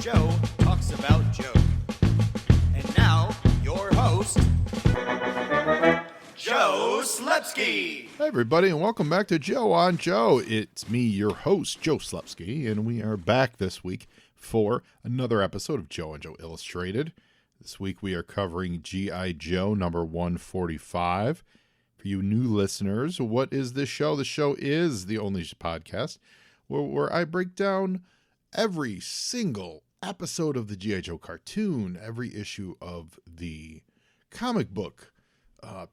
Joe talks about Joe. And now, your host, Joe Slepsky. Hi, everybody, and welcome back to Joe on Joe. It's me, your host, Joe Slepsky, and we are back this week for another episode of Joe and Joe Illustrated. This week we are covering G.I. Joe number 145. For you new listeners, what is this show? The show is the only podcast where I break down every single episode of the G.I. Joe cartoon, every issue of the comic book,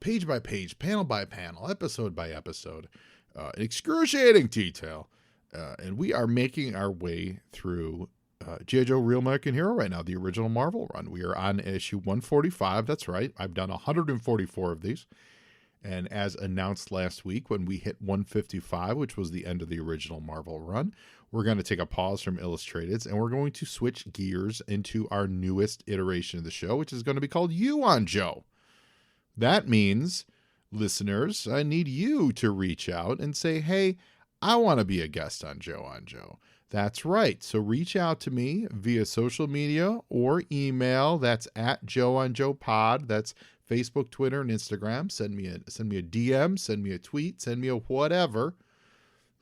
page by page, panel by panel, episode by episode, in excruciating detail. And we are making our way through G.I. Joe Real American Hero right now, the original Marvel run. We are on issue 145. That's right. I've done 144 of these. And as announced last week, when we hit 155, which was the end of the original Marvel run, we're going to take a pause from Illustrateds, and we're going to switch gears into our newest iteration of the show, which is going to be called You on Joe. That means, listeners, I need you to reach out and say, hey, I want to be a guest on Joe on Joe. That's right. So reach out to me via social media or email. That's at Joe on Joe Pod. That's Facebook, Twitter, and Instagram. Send me a DM, send me a tweet, send me a whatever.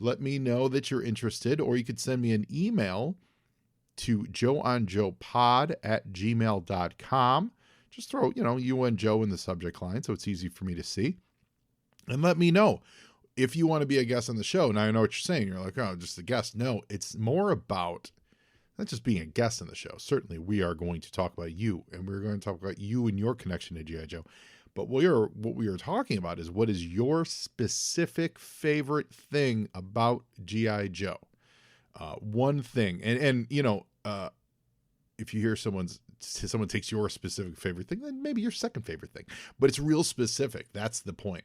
Let me know that you're interested, or you could send me an email to joeonjoepod@gmail.com. Just throw, you and Joe in the subject line so it's easy for me to see. And let me know if you want to be a guest on the show. Now I know what you're saying. You're like, oh, just a guest. No, it's more about not just being a guest on the show. Certainly we are going to talk about you, and we're going to talk about you and your connection to G.I. Joe. But what we are talking about is, what is your specific favorite thing about G.I. Joe? One thing. And if you hear someone takes your specific favorite thing, then maybe your second favorite thing. But it's real specific. That's the point.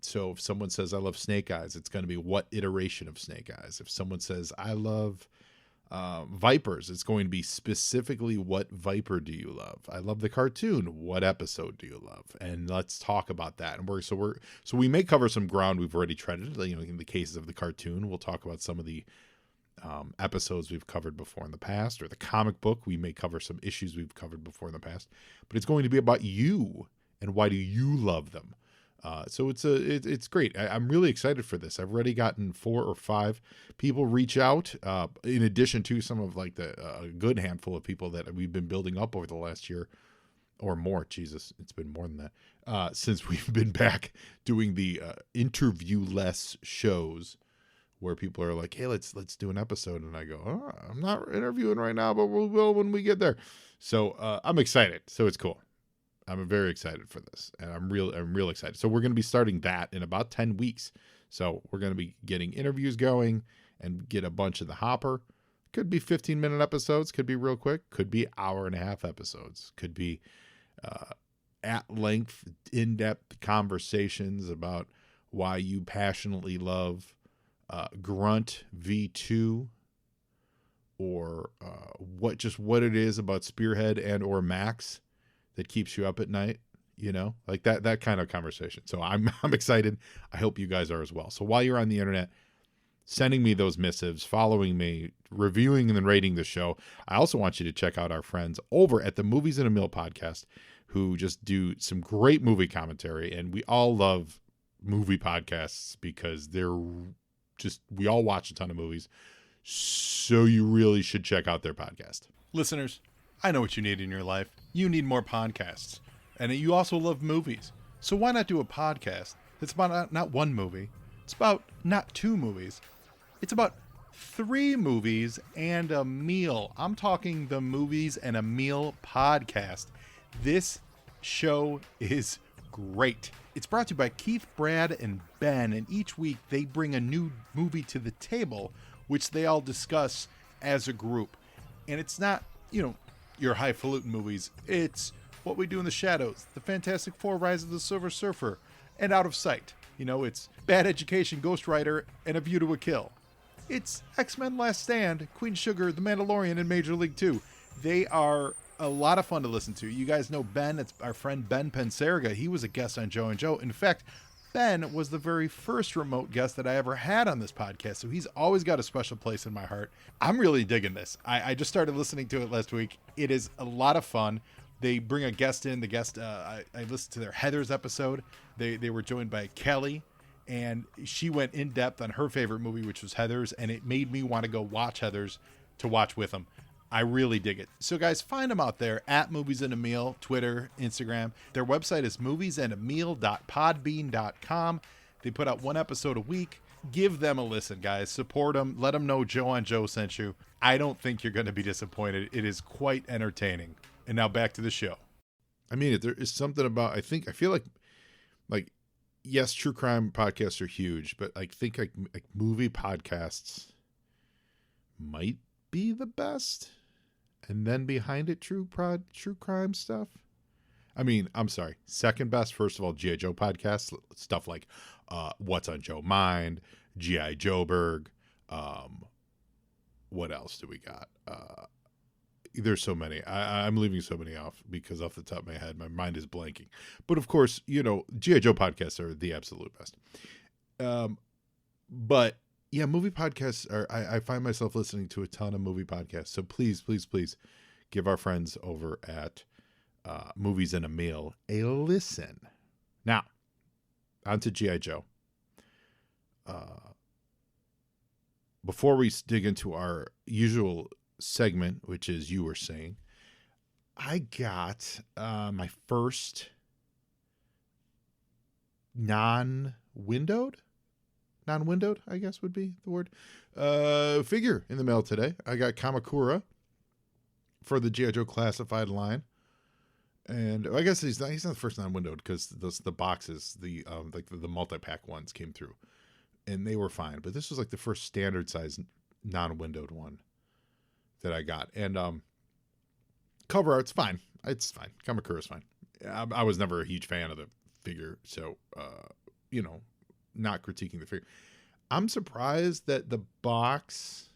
So if someone says, I love Snake Eyes, it's going to be what iteration of Snake Eyes. If someone says, I love Vipers, it's going to be specifically, what Viper do you love? I love the cartoon. What episode do you love? And let's talk about that. And so we may cover some ground we've already treaded. In the cases of the cartoon, we'll talk about some of the episodes we've covered before in the past, or the comic book. We may cover some issues we've covered before in the past, but it's going to be about you and why do you love them. So it's great. I'm really excited for this. I've already gotten 4 or 5 people reach out, in addition to some of a good handful of people that we've been building up over the last year or more. Jesus, it's been more than that, since we've been back doing the interview-less shows where people are like, hey, let's do an episode. And I go, oh, I'm not interviewing right now, but we will when we get there. So I'm excited. So it's cool. I'm very excited for this, and I'm real excited. So we're going to be starting that in about 10 weeks. So we're going to be getting interviews going and get a bunch of the hopper. Could be 15-minute episodes, could be real quick, could be hour-and-a-half episodes, could be at-length, in-depth conversations about why you passionately love Grunt V2, or what it is about Spearhead and or Max that keeps you up at night, that kind of conversation. So I'm excited. I hope you guys are as well. So while you're on the internet, sending me those missives, following me, reviewing and then rating the show, I also want you to check out our friends over at the Movies in a Mill podcast, who just do some great movie commentary. And we all love movie podcasts because we all watch a ton of movies. So you really should check out their podcast. Listeners, I know what you need in your life. You need more podcasts. And you also love movies. So why not do a podcast that's about not one movie? It's about not 2 movies. It's about 3 movies and a meal. I'm talking the Movies and a Meal podcast. This show is great. It's brought to you by Keith, Brad, and Ben. And each week they bring a new movie to the table, which they all discuss as a group. And it's not, your highfalutin movies. It's What We Do in the Shadows, The Fantastic Four, Rise of the Silver Surfer, and Out of Sight. It's Bad Education, Ghost Rider, and A View to a Kill. It's X-Men Last Stand, Queen Sugar, The Mandalorian, and Major League 2. They are a lot of fun to listen to. You guys know Ben. It's our friend Ben Pensarga. He was a guest on Joe and Joe. In fact, Ben was the very first remote guest that I ever had on this podcast, so he's always got a special place in my heart. I'm really digging this. I just started listening to it last week. It is a lot of fun. They bring a guest in. The guest, I listened to their Heathers episode. They were joined by Kelly, and she went in depth on her favorite movie, which was Heathers, and it made me want to go watch Heathers to watch with them. I really dig it. So guys, find them out there at Movies and a Meal, Twitter, Instagram. Their website is moviesandameal.podbean.com. They put out one episode a week. Give them a listen, guys. Support them. Let them know Joe on Joe sent you. I don't think you're going to be disappointed. It is quite entertaining. And now back to the show. I mean, there is something about, I feel like, yes, true crime podcasts are huge, but I think like movie podcasts might be the best. And then behind it, true crime stuff. I mean, I'm sorry. Second best, first of all, G.I. Joe podcasts, stuff like What's on Joe Mind, G.I. Joeberg. What else do we got? There's so many. I'm leaving so many off because off the top of my head, my mind is blanking. But of course, G.I. Joe podcasts are the absolute best. But yeah, movie podcasts I find myself listening to a ton of movie podcasts. So please, please, please give our friends over at Movies and a Meal a listen. Now, on to G.I. Joe. Before we dig into our usual segment, which is You Were Saying, I got my first non-windowed, I guess would be the word, figure in the mail today. I got Kamakura for the G.I. Joe Classified line. And I guess he's not the first non-windowed because the boxes, like the multi-pack ones came through and they were fine. But this was like the first standard size non-windowed one that I got. And cover art's fine. It's fine. Kamakura's fine. I was never a huge fan of the figure, so not critiquing the figure. I'm surprised that the box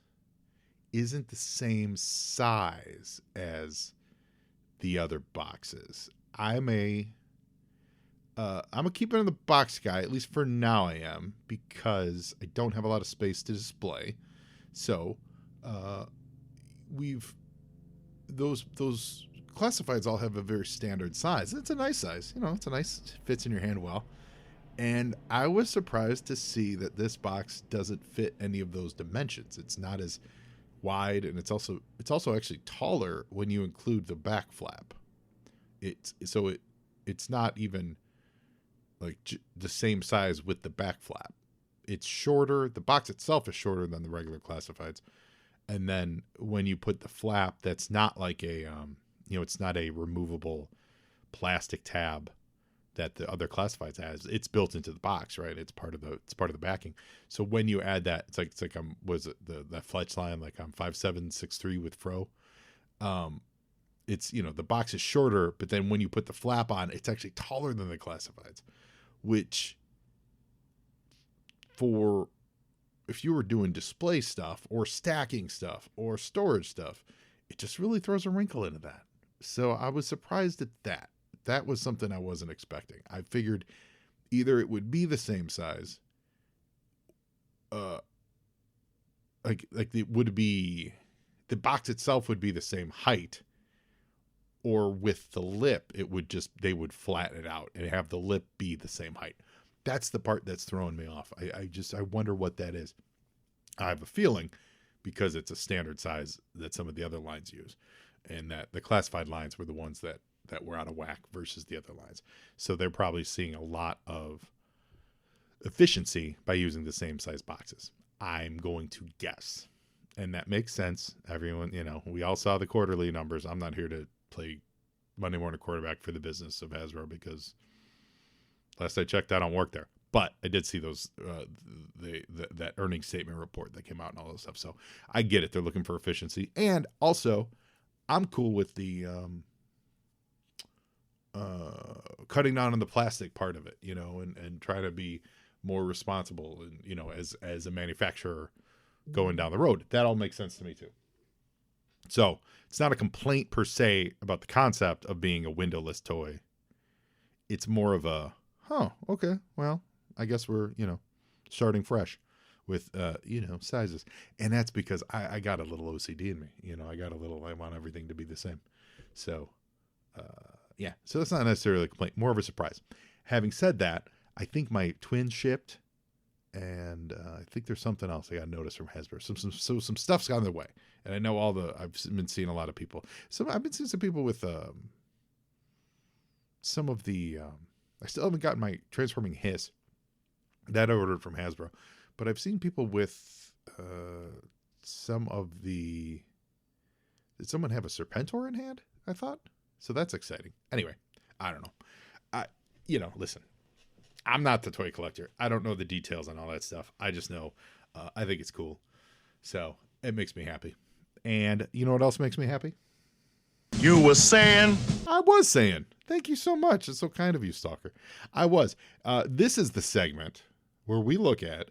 isn't the same size as the other boxes. I'm a keep it in the box guy, at least for now I am, because I don't have a lot of space to display. So those classifieds all have a very standard size. It's a nice size. It's a nice, fits in your hand well. And I was surprised to see that this box doesn't fit any of those dimensions. It's not as wide, and it's also actually taller when you include the back flap. It's not even like the same size with the back flap. It's shorter. The box itself is shorter than the regular classifieds. And then when you put the flap, that's not like a it's not a removable plastic tab that the other classifieds has. It's built into the box, right? It's part of the backing. So when you add that, it's like was it that Fletch line, like I'm 5'7", 6'3" with Fro. It's the box is shorter, but then when you put the flap on, it's actually taller than the classifieds, which if you were doing display stuff or stacking stuff or storage stuff, it just really throws a wrinkle into that. So I was surprised at that. That was something I wasn't expecting. I figured either it would be the same size, like it would be, the box itself would be the same height, or with the lip, they would flatten it out and have the lip be the same height. That's the part that's throwing me off. I wonder what that is. I have a feeling because it's a standard size that some of the other lines use, and that the classified lines were the ones that were out of whack versus the other lines. So they're probably seeing a lot of efficiency by using the same size boxes. I'm going to guess. And that makes sense. Everyone, we all saw the quarterly numbers. I'm not here to play Monday morning quarterback for the business of Hasbro because last I checked, I don't work there. But I did see those, that earnings statement report that came out and all those stuff. So I get it. They're looking for efficiency. And also, I'm cool with the cutting down on the plastic part of it, and try to be more responsible and, as a manufacturer going down the road. That all makes sense to me too. So it's not a complaint per se about the concept of being a windowless toy. It's more of a, okay, well, I guess we're, starting fresh with, sizes. And that's because I got a little OCD in me. I want everything to be the same. So, yeah. So that's not necessarily a complaint, more of a surprise. Having said that, I think my twins shipped, and I think there's something else I got notice from Hasbro. Some stuff's on their way. And I know I've been seeing a lot of people. I've been seeing some people with some of the, I still haven't gotten my Transforming Hiss that I ordered from Hasbro, but I've seen people with some of the, did someone have a Serpentor in hand? I thought. So that's exciting. Anyway, I don't know. Listen, I'm not the toy collector. I don't know the details on all that stuff. I just know, I think it's cool. So it makes me happy. And you know what else makes me happy? You were saying? I was saying. Thank you so much. It's so kind of you, Stalker. I was. This is the segment where we look at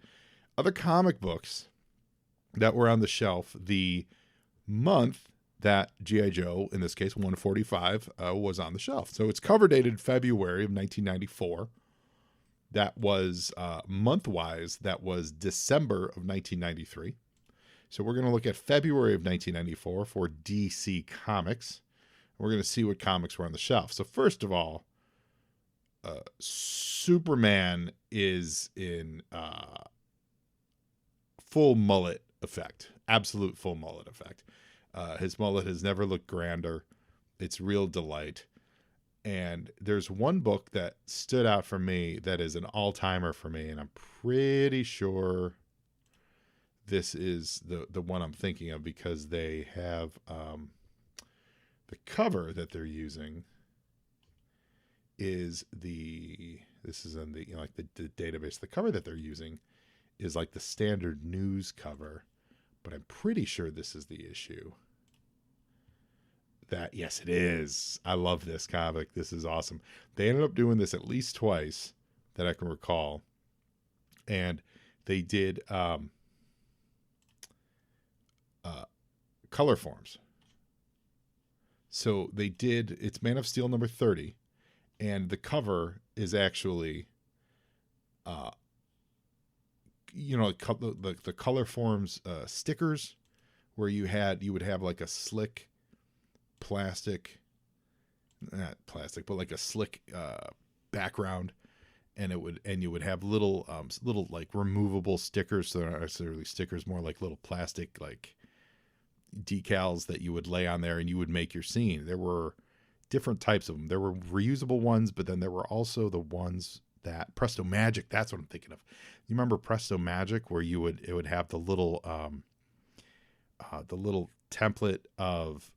other comic books that were on the shelf the month that G.I. Joe, in this case 145, was on the shelf. So it's cover dated February of 1994. That was month-wise, that was December of 1993. So we're going to look at February of 1994 for DC Comics. We're going to see what comics were on the shelf. So first of all, Superman is in full mullet effect. Absolute full mullet effect. His mullet has never looked grander. It's real delight. And there's one book that stood out for me that is an all-timer for me, and I'm pretty sure this is the one I'm thinking of, because they have the cover that they're using is this is in the the database. The cover that they're using is like the standard news cover, but I'm pretty sure this is the issue. Yes, it is. I love this comic. This is awesome. They ended up doing this at least twice that I can recall. And they did color forms. So they did, it's Man of Steel number 30, and the cover is actually the color forms stickers, where you would have like a slick not plastic, but like a slick background, and you would have little like removable stickers. So they're not necessarily stickers, more like little plastic like decals that you would lay on there, and you would make your scene. There were different types of them. There were reusable ones, but then there were also the ones that Presto Magic, that's what I'm thinking of. You remember Presto Magic, where it would have the little template of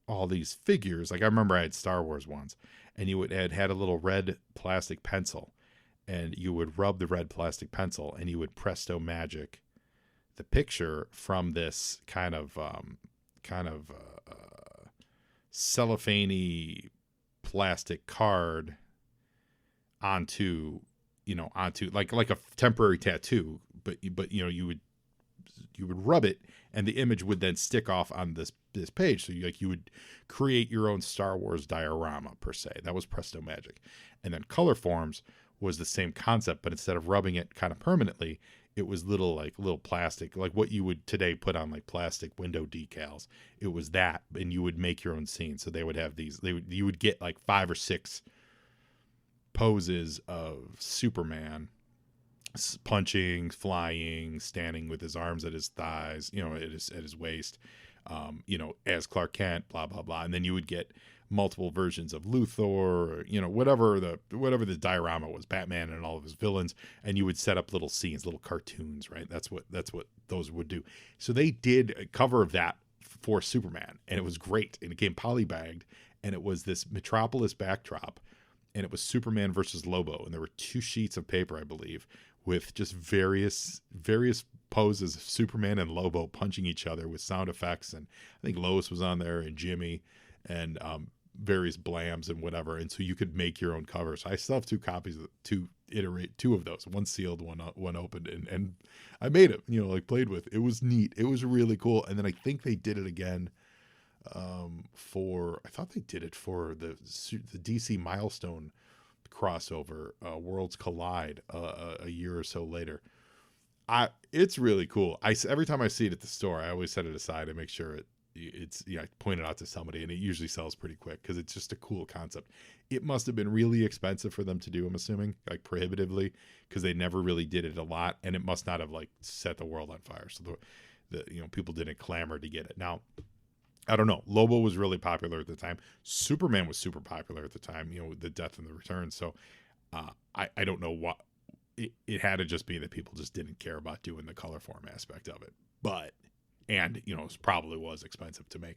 all these figures. Like I remember I had Star Wars ones, and had a little red plastic pencil, and you would rub the red plastic pencil, and you would Presto Magic the picture from this kind of cellophane-y plastic card onto like a temporary tattoo, but you would rub it, and the image would then stick off on this page. So you would create your own Star Wars diorama per se. That was Presto Magic. And then Color Forms was the same concept, but instead of rubbing it kind of permanently, it was little plastic, like what you would today put on like plastic window decals. It was that, and you would make your own scene. So they would have you would get like 5 or 6 poses of Superman punching, flying, standing with his arms at his thighs, at his waist, as Clark Kent, blah blah blah. And then you would get multiple versions of Luthor, whatever the diorama was, Batman and all of his villains, and you would set up little scenes, little cartoons, right? That's what those would do. So they did a cover of that for Superman, and it was great, and it came polybagged, and it was this Metropolis backdrop, and it was Superman versus Lobo, and there were 2 sheets of paper, I believe, with just various poses of Superman and Lobo punching each other with sound effects, and I think Lois was on there, and Jimmy, and various blams and whatever, and so you could make your own covers. I still have 2 copies of 2 of those, one sealed, one opened, and I made it, played with. It was neat. It was really cool. And then I think they did it again I thought they did it for the DC Milestone crossover, Worlds Collide, a year or so later. It's really cool. Every time I see it at the store, I always set it aside and make sure I point it out to somebody, and it usually sells pretty quick because it's just a cool concept. It must have been really expensive for them to do, I'm assuming, like prohibitively, because they never really did it a lot, and it must not have like set the world on fire. So the people didn't clamor to get it. Now, I don't know. Lobo was really popular at the time. Superman was super popular at the time. The Death and the Return. So I don't know what it had to just be that people just didn't care about doing the color form aspect of it. It probably was expensive to make.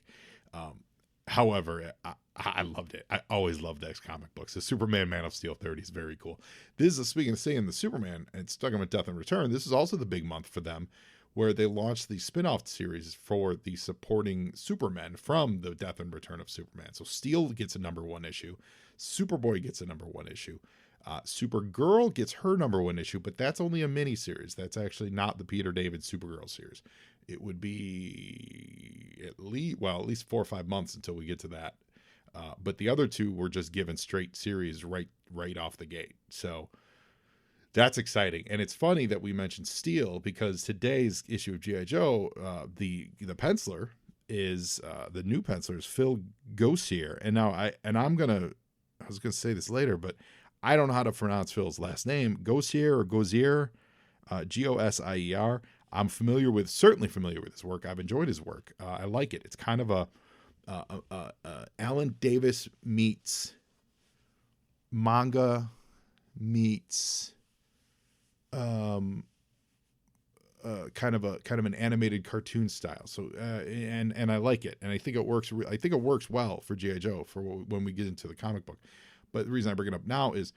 However, I loved it. I always loved X comic books. The Superman Man of Steel 30 is very cool. This is, speaking of saying the Superman, and talking about Death and Return, this is also the big month for them, where they launched the spin-off series for the supporting Supermen from the Death and Return of Superman. So Steel gets a #1 issue. Superboy gets a #1 issue. Supergirl gets her #1 issue, but that's only a mini series. That's actually not the Peter David Supergirl series. It would be at least 4 or 5 months until we get to that. But the other two were just given straight series right off the gate. So that's exciting. And it's funny that we mentioned Steel, because today's issue of G.I. Joe, the penciler is the new penciler is Phil Gosier. And now I was gonna say this later, but I don't know how to pronounce Phil's last name. Gosier or Gosier, Gosier. I'm certainly familiar with his work. I've enjoyed his work. I like it. It's kind of a Alan Davis meets manga meets kind of an animated cartoon style. So and I like it, and I think it works. I think it works well for G.I. Joe for when we get into the comic book. But the reason I bring it up now is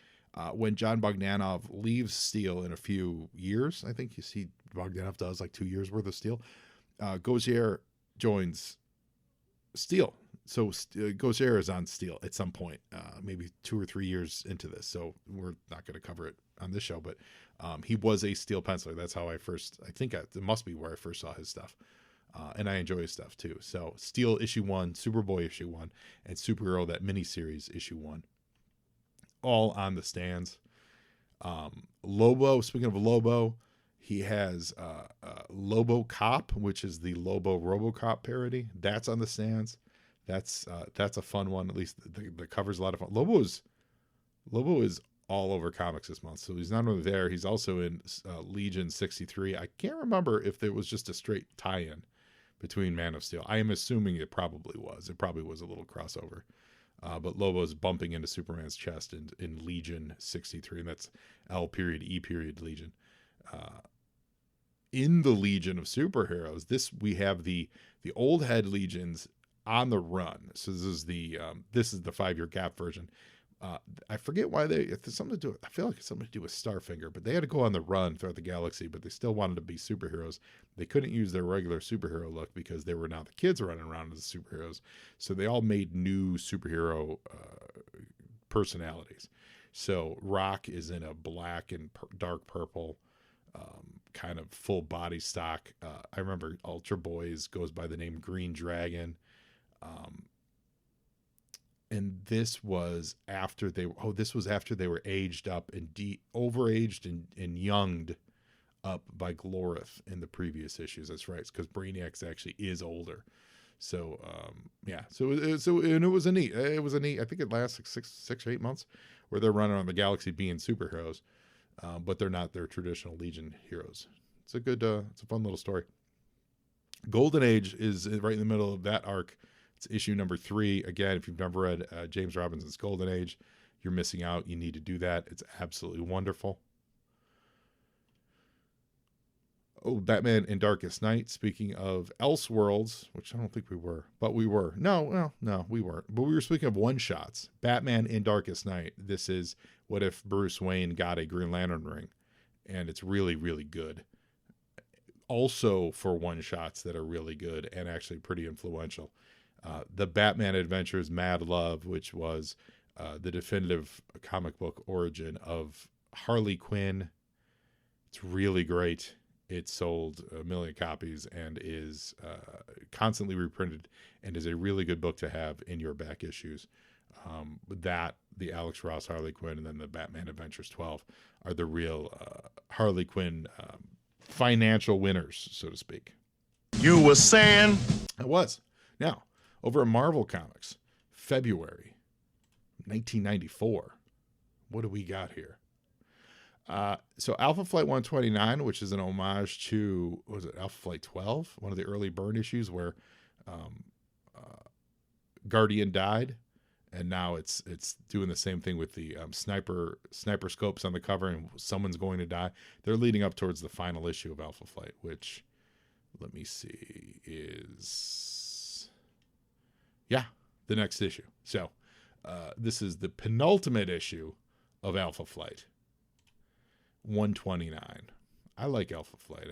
when John Bogdanov leaves Steel in a few years. I think Bogdanov does like 2 years worth of Steel. Gosier joins Steel. So Gosier is on Steel at some point, maybe 2 or 3 years into this. So we're not going to cover it on this show, but he was a Steel penciler. That's how it must be where I first saw his stuff. And I enjoy his stuff too. So Steel issue 1, Superboy issue 1, and Supergirl, that miniseries issue 1. All on the stands. Lobo, speaking of Lobo, he has Lobo Cop, which is the Lobo RoboCop parody. That's on the stands. That's a fun one. At least the cover's a lot of fun. Lobo is all over comics this month. So he's not only there, he's also in Legion 63. I can't remember if there was just a straight tie-in between Man of Steel. I am assuming it probably was. It probably was a little crossover. But Lobo's bumping into Superman's chest in Legion 63, and that's L.E. Legion. In the Legion of Superheroes, we have the old head legions on the run. So this is the 5-year gap version. I forget why it's something to do. I feel like it's something to do with Starfinger, but they had to go on the run throughout the galaxy, but they still wanted to be superheroes. They couldn't use their regular superhero look because they were now the kids running around as superheroes. So they all made new superhero personalities. So Rock is in a black and dark purple kind of full body stock. I remember Ultra Boys goes by the name Green Dragon. And this was after they were aged up and overaged and younged up by Glorith in the previous issues. That's right, because Brainiac actually is older. So it was a neat. I think it lasts like 6 or 8 months where they're running on the galaxy being superheroes, but they're not their traditional Legion heroes. It's a fun little story. Golden Age is right in the middle of that arc. It's issue number 3. Again, if you've never read James Robinson's Golden Age, you're missing out. You need to do that. It's absolutely wonderful. Oh, Batman in Darkest Night. Speaking of Elseworlds, which I don't think we were, but we were. No, we weren't. But we were speaking of one-shots. Batman in Darkest Night. This is what if Bruce Wayne got a Green Lantern ring. And it's really, really good. Also for one-shots that are really good and actually pretty influential. The Batman Adventures Mad Love, which was the definitive comic book origin of Harley Quinn. It's really great. It sold 1 million copies and is constantly reprinted and is a really good book to have in your back issues. That, the Alex Ross Harley Quinn, and then the Batman Adventures 12 are the real Harley Quinn financial winners, so to speak. You were saying? It was. Now, over at Marvel Comics, February 1994. What do we got here? So Alpha Flight 129, which is an homage to, what was it, Alpha Flight 12? One of the early Byrne issues where Guardian died. And now it's doing the same thing with the sniper scopes on the cover, and someone's going to die. They're leading up towards the final issue of Alpha Flight, which, let me see, is, the next issue. So this is the penultimate issue of Alpha Flight 129. I like Alpha Flight.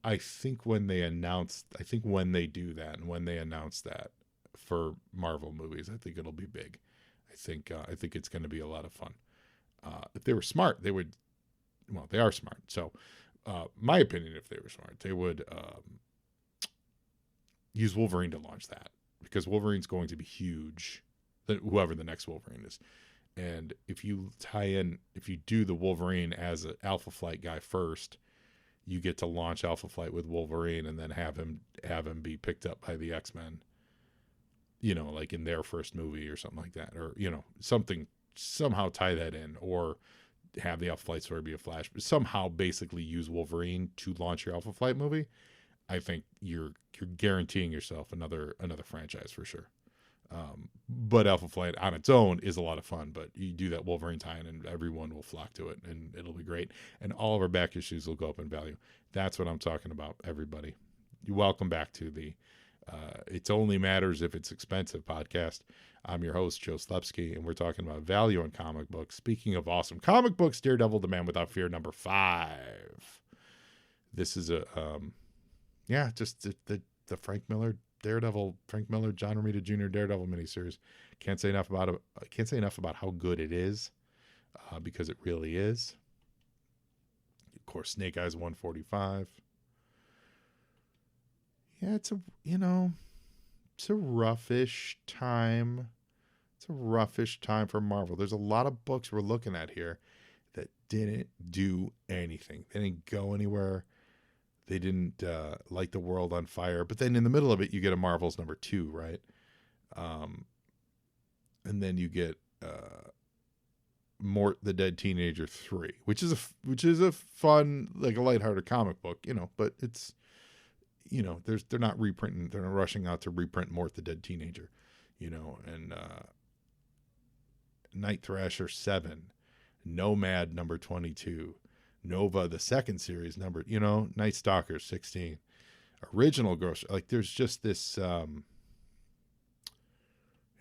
I think when they do that, and when they announce that for Marvel movies, I think it'll be big. I think it's going to be a lot of fun. If they were smart, they would. Well, they are smart. So, my opinion, if they were smart, they would use Wolverine to launch that, because Wolverine's going to be huge. Whoever the next Wolverine is, and if you do the Wolverine as an Alpha Flight guy first, you get to launch Alpha Flight with Wolverine, and then have him be picked up by the X-Men. Like in their first movie or something like that, or, somehow tie that in, or have the Alpha Flight story be a Flash, but somehow basically use Wolverine to launch your Alpha Flight movie. I think you're guaranteeing yourself another franchise for sure. But Alpha Flight on its own is a lot of fun, but you do that Wolverine tie-in and everyone will flock to it, and it'll be great. And all of our back issues will go up in value. That's what I'm talking about, everybody. You're welcome back to the It's Only Matters If It's Expensive podcast. I'm your host, Joe Slepsky, and we're talking about value in comic books. Speaking of awesome comic books, Daredevil, The Man Without Fear, number 5. This is just the Frank Miller Daredevil, Frank Miller, John Romita Jr. Daredevil miniseries. Can't say enough about it. Can't say enough about how good it is, because it really is. Of course, Snake Eyes 145. Yeah, it's a roughish time. It's a roughish time for Marvel. There's a lot of books we're looking at here that didn't do anything. They didn't go anywhere. They didn't light the world on fire. But then in the middle of it, you get a Marvel's number 2, right? And then you get Mort the Dead Teenager 3, which is a fun, like a lighthearted comic book, but it's, they're not reprinting, they're not rushing out to reprint Mort the Dead Teenager, and Night Thrasher 7, Nomad number 22, Nova, the second series number, Night Stalker 16, original gross. Like there's just this,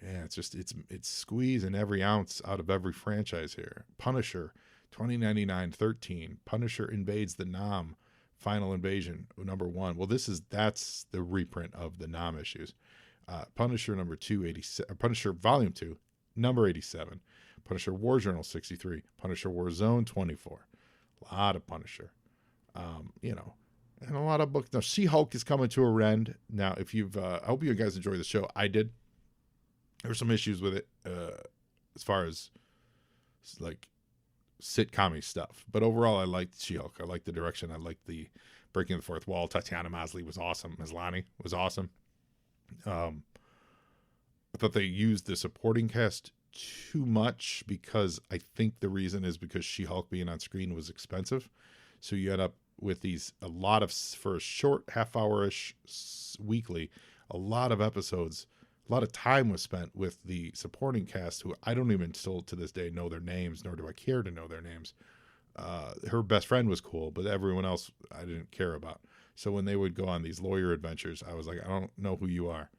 it's squeezing every ounce out of every franchise here. Punisher 2099 13, Punisher Invades the Nam, Final Invasion number 1. Well, that's the reprint of the Nam issues. Punisher number 287, Punisher Volume 2, number 87, Punisher War Journal 63, Punisher War Zone 24. A lot of Punisher, and a lot of books. Now, She-Hulk is coming to a end. Now, if you've, I hope you guys enjoy the show. I did. There were some issues with it, as far as like sitcom-y stuff. But overall, I liked She-Hulk. I liked the direction. I liked the breaking the fourth wall. Tatiana Maslany was awesome. Maslany was awesome. I thought they used the supporting cast too much, because I think the reason is because She-Hulk being on screen was expensive. So you end up with for a short half-hour-ish weekly, a lot of episodes, a lot of time was spent with the supporting cast, who I don't even still to this day know their names, nor do I care to know their names. Her best friend was cool, but everyone else I didn't care about. So when they would go on these lawyer adventures, I was like, I don't know who you are,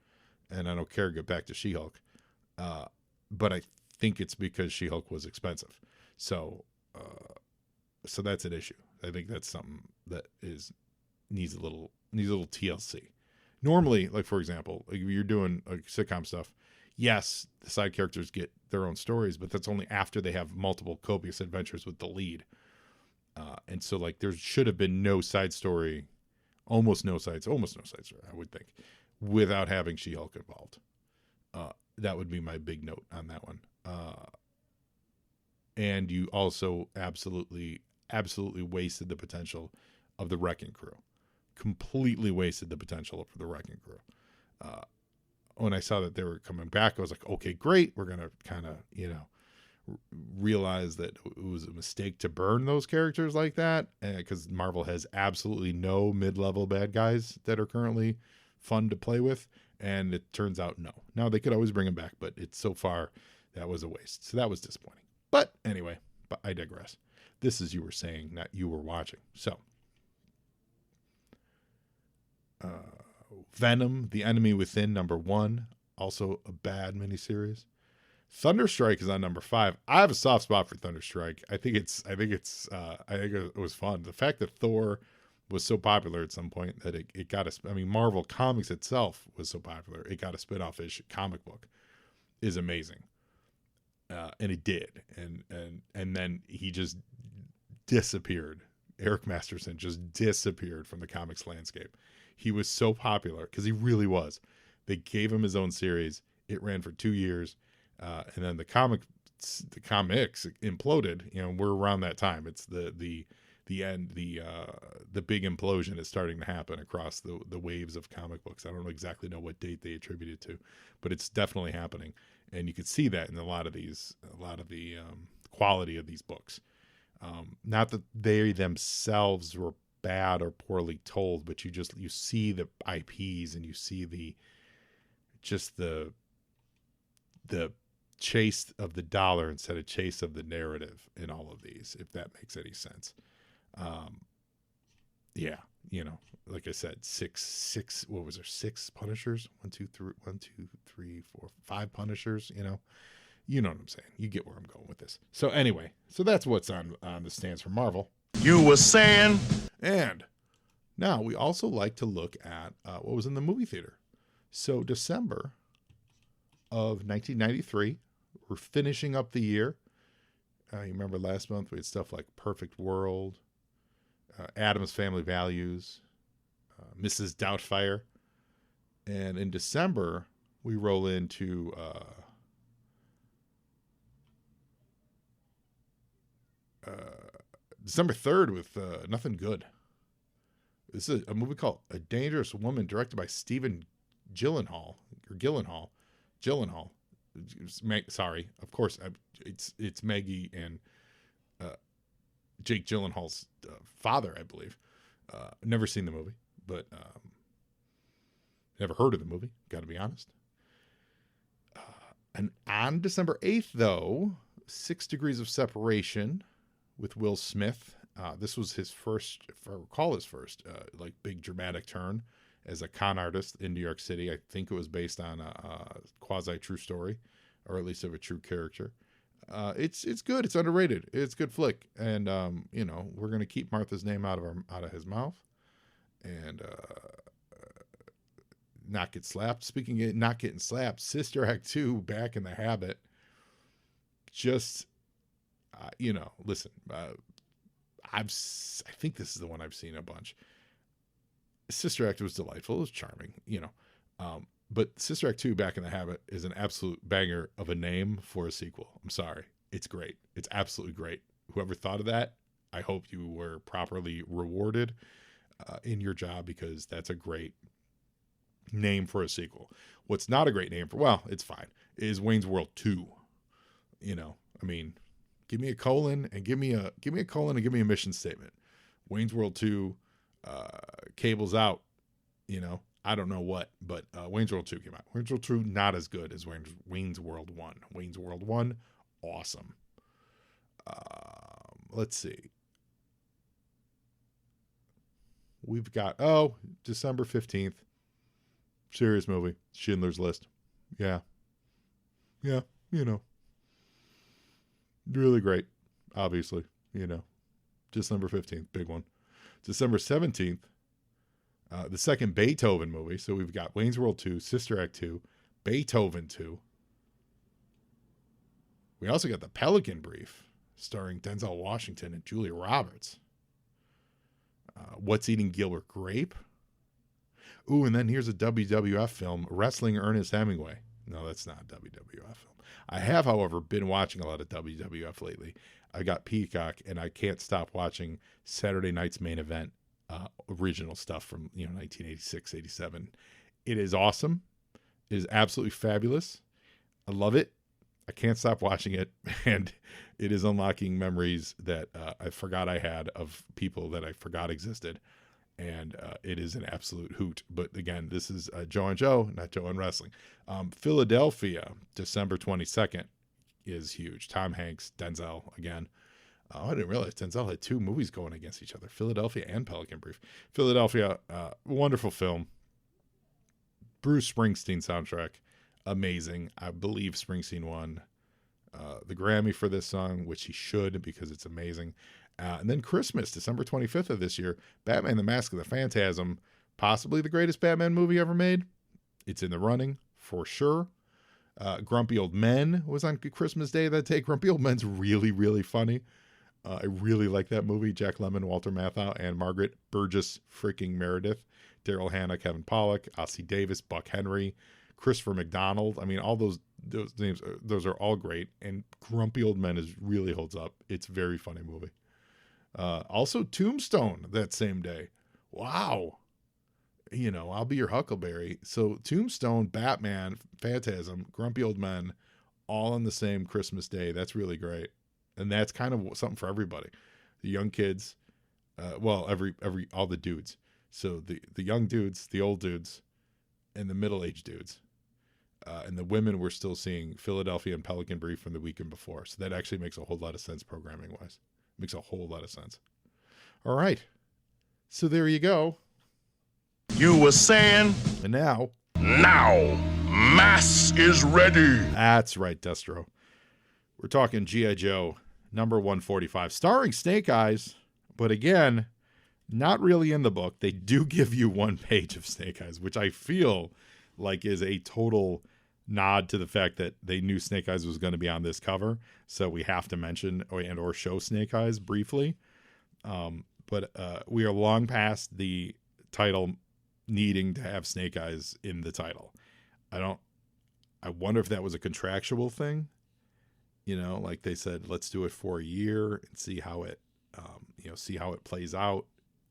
and I don't care. Get back to She-Hulk. But I think it's because She-Hulk was expensive. So that's an issue. I think that's something that needs a little TLC. Normally, like for example, like if you're doing like sitcom stuff, yes, the side characters get their own stories, but that's only after they have multiple copious adventures with the lead. And so like there should have been no side story, almost no side story, I would think, without having She-Hulk involved. That would be my big note on that one. And you also absolutely wasted the potential of the Wrecking Crew. Completely wasted the potential of the Wrecking Crew. When I saw that they were coming back, I was like, okay, great. We're going to kind of, realize that it was a mistake to burn those characters like that, because Marvel has absolutely no mid-level bad guys that are currently fun to play with. And it turns out, no. Now, they could always bring them back, but it's so far, that was a waste. So that was disappointing. But anyway, I digress. This is You Were Saying, not You Were Watching. So, Venom, The Enemy Within, #1. Also a bad miniseries. Thunderstrike is on #5. I have a soft spot for Thunderstrike. I think it was fun. The fact that Thor was so popular at some point that it got Marvel Comics itself was so popular, it got a spin-off issue comic book, is amazing. And it did. And then he just disappeared. Eric Masterson just disappeared from the comics landscape. He was so popular because he really was. They gave him his own series. It ran for 2 years. And then the comics imploded. We're around that time. It's the end. The big implosion is starting to happen across the waves of comic books. I don't exactly know what date they attribute it to, but it's definitely happening. And you could see that in a lot of the quality of these books. Not that they themselves were bad or poorly told, but you see the IPs and you see the chase of the dollar instead of chase of the narrative in all of these, if that makes any sense. Like I said, six, what was there? 6 Punishers? 1, 2, 3, 4, 5 Punishers, You know what I'm saying. You get where I'm going with this. So anyway, that's what's on the stands for Marvel. You were saying. And now we also like to look at what was in the movie theater. So December of 1993, we're finishing up the year. You remember last month we had stuff like Perfect World, Addams Family Values, Mrs. Doubtfire. And in December, we roll into December 3rd with Nothing Good. This is a movie called A Dangerous Woman, directed by Stephen Gyllenhaal. Sorry, of course, it's Maggie and Jake Gyllenhaal's father, I believe. Never seen the movie, but never heard of the movie, got to be honest. And on December 8th, though, 6 Degrees of Separation with Will Smith. This was his first, if I recall, like big dramatic turn as a con artist in New York City. I think it was based on a quasi true story, or at least of a true character. It's good. It's underrated. It's a good flick, and we're gonna keep Martha's name out of his mouth, and not get slapped. Speaking of not getting slapped, Sister Act 2, Back in the Habit. Just listen. I think this is the one I've seen a bunch. Sister Act was delightful. It was charming, but Sister Act 2, Back in the Habit is an absolute banger of a name for a sequel. I'm sorry. It's great. It's absolutely great. Whoever thought of that, I hope you were properly rewarded in your job, because that's a great name for a sequel. What's not a great name for, well, it's fine, is Wayne's World 2. Give me a colon and give me a mission statement. Wayne's World 2, Cable's out, I don't know what, but Wayne's World 2 came out. Wayne's World 2, not as good as Wayne's World 1. Wayne's World 1, awesome. Let's see. We've got, December 15th. Serious movie. Schindler's List. Yeah. Really great, obviously, December 15th, big one. December 17th, the second Beethoven movie. So we've got Wayne's World 2, Sister Act 2, Beethoven 2. We also got The Pelican Brief, starring Denzel Washington and Julia Roberts. What's Eating Gilbert Grape? Ooh, and then here's a WWF film, Wrestling Ernest Hemingway. No, that's not a WWF film. I have, however, been watching a lot of WWF lately. I got Peacock, and I can't stop watching Saturday Night's Main Event original stuff from 1986, 87. It is awesome. It is absolutely fabulous. I love it. I can't stop watching it, and it is unlocking memories that I forgot I had of people that I forgot existed, and it is an absolute hoot. But again, this is Joe and Joe, not Joe and Wrestling. Philadelphia, December 22nd is huge. Tom Hanks, Denzel again. I didn't realize Denzel had 2 movies going against each other, Philadelphia and Pelican Brief. Philadelphia, wonderful film. Bruce Springsteen soundtrack, amazing. I believe Springsteen won the Grammy for this song, which he should because it's amazing. And then Christmas, December 25th of this year, Batman the Mask of the Phantasm, possibly the greatest Batman movie ever made. It's in the running for sure. Grumpy Old Men was on Christmas Day that day. Grumpy Old Men's really, really funny. I really like that movie. Jack Lemmon, Walter Matthau, and Margaret Burgess freaking Meredith. Daryl Hannah, Kevin Pollak, Ossie Davis, Buck Henry, Christopher McDonald. I mean, all those names, those are all great. And Grumpy Old Men really holds up. It's a very funny movie. Also Tombstone that same day. Wow. I'll be your Huckleberry. So Tombstone, Batman, Phantasm, Grumpy Old Men, all on the same Christmas day. That's really great. And that's kind of something for everybody. The young kids, all the dudes. So the young dudes, the old dudes, and the middle-aged dudes. And the women were still seeing Philadelphia and Pelican Brief from the weekend before. So that actually makes a whole lot of sense programming-wise. Makes a whole lot of sense. All right. So there you go. You were saying? And now, mass is ready. That's right, Destro. We're talking G.I. Joe, number 145, starring Snake Eyes. But again, not really in the book. They do give you 1 page of Snake Eyes, which I feel like is a total nod to the fact that they knew Snake Eyes was going to be on this cover. So we have to mention or show Snake Eyes briefly. But we are long past the title needing to have Snake Eyes in the title. I wonder if that was a contractual thing. Like they said, let's do it for a year and see how it plays out.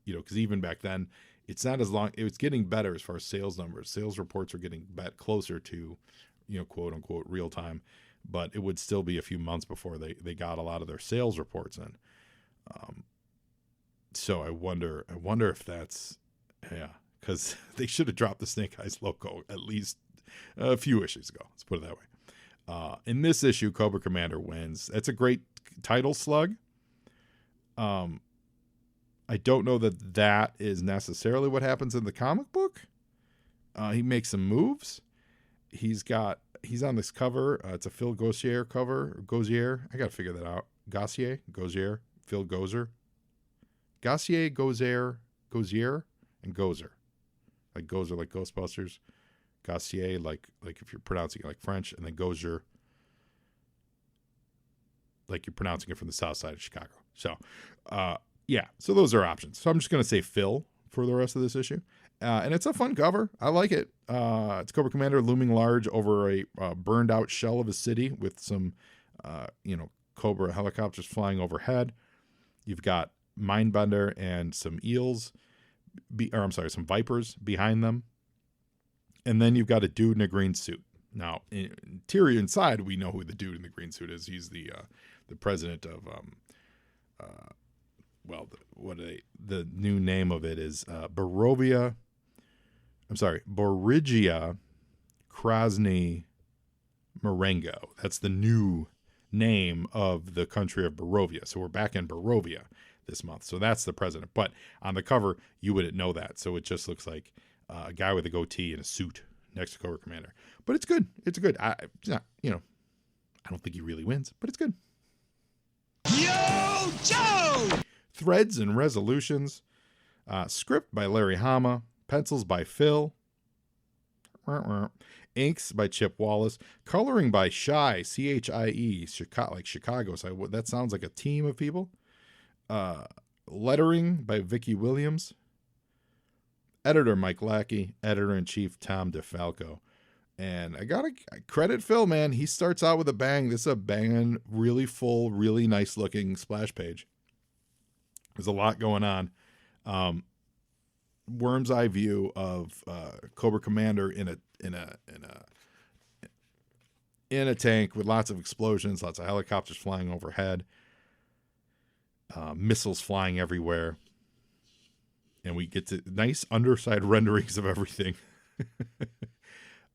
Because even back then, it's not as long. It's getting better as far as sales numbers. Sales reports are getting closer to, quote unquote, real time. But it would still be a few months before they got a lot of their sales reports in. So I wonder if that's, because they should have dropped the Snake Eyes logo at least a few issues ago. Let's put it that way. In this issue, Cobra Commander wins. That's a great title slug. I don't know that is necessarily what happens in the comic book. He makes some moves. He's on this cover. It's a Phil Gauzier cover. Gauzier. I got to figure that out. Gauzier, Phil Gozer. Gauzier, Gauzier, and Gozer. Like Gozer, like Ghostbusters. Gauzier, like if you're pronouncing it like French, and then Gozer, like you're pronouncing it from the south side of Chicago. So, so those are options. So I'm just going to say Phil for the rest of this issue. And it's a fun cover. I like it. It's Cobra Commander looming large over a burned out shell of a city with some, Cobra helicopters flying overhead. You've got Mindbender and some eels, some vipers behind them. And then you've got a dude in a green suit. Now, interior inside, we know who the dude in the green suit is. He's the president of, the new name of it is Borigia Krasny Marengo. That's the new name of the country of Barovia. So we're back in Barovia this month. So that's the president. But on the cover, you wouldn't know that. So it just looks like a guy with a goatee and a suit next to Cobra Commander. But it's good. It's good. I don't think he really wins, but it's good. Yo, Joe! Threads and Resolutions. Script by Larry Hama. Pencils by Phil. Inks by Chip Wallace. Coloring by Chie, Chie, Chicago. So that sounds like a team of people. Lettering by Vicky Williams. Editor Mike Lackey. Editor-in-Chief Tom DeFalco. And I gotta credit Phil, man. He starts out with a bang. This is a banging, really full, really nice looking splash page. There's a lot going on. Worm's eye view of Cobra Commander in a tank with lots of explosions, lots of helicopters flying overhead, missiles flying everywhere, and we get to nice underside renderings of everything.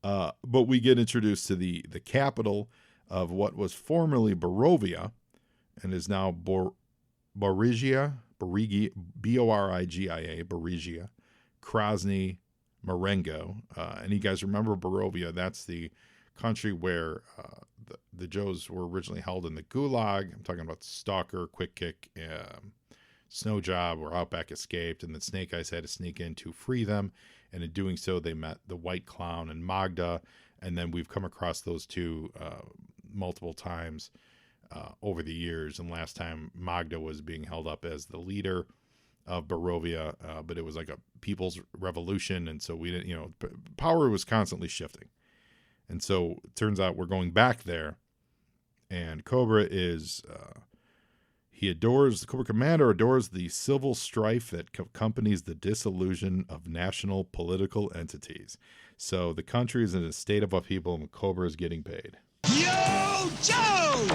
But we get introduced to the capital of what was formerly Barovia and is now Borigia, Borigia, Borigia, Krasny Marengo. And you guys remember Barovia? That's the country where the Joes were originally held in the Gulag. I'm talking about Stalker, Quick Kick, Snow Job, or Outback escaped, and then Snake Eyes had to sneak in to free them. And in doing so, they met the White Clown and Magda. And then we've come across those two multiple times over the years. And last time, Magda was being held up as the leader of Barovia, but it was like a people's revolution. And so we didn't, power was constantly shifting. And so it turns out we're going back there. And Cobra is... the Cobra Commander adores the civil strife that accompanies the dissolution of national political entities. So the country is in a state of upheaval and Cobra is getting paid. Yo, Joe!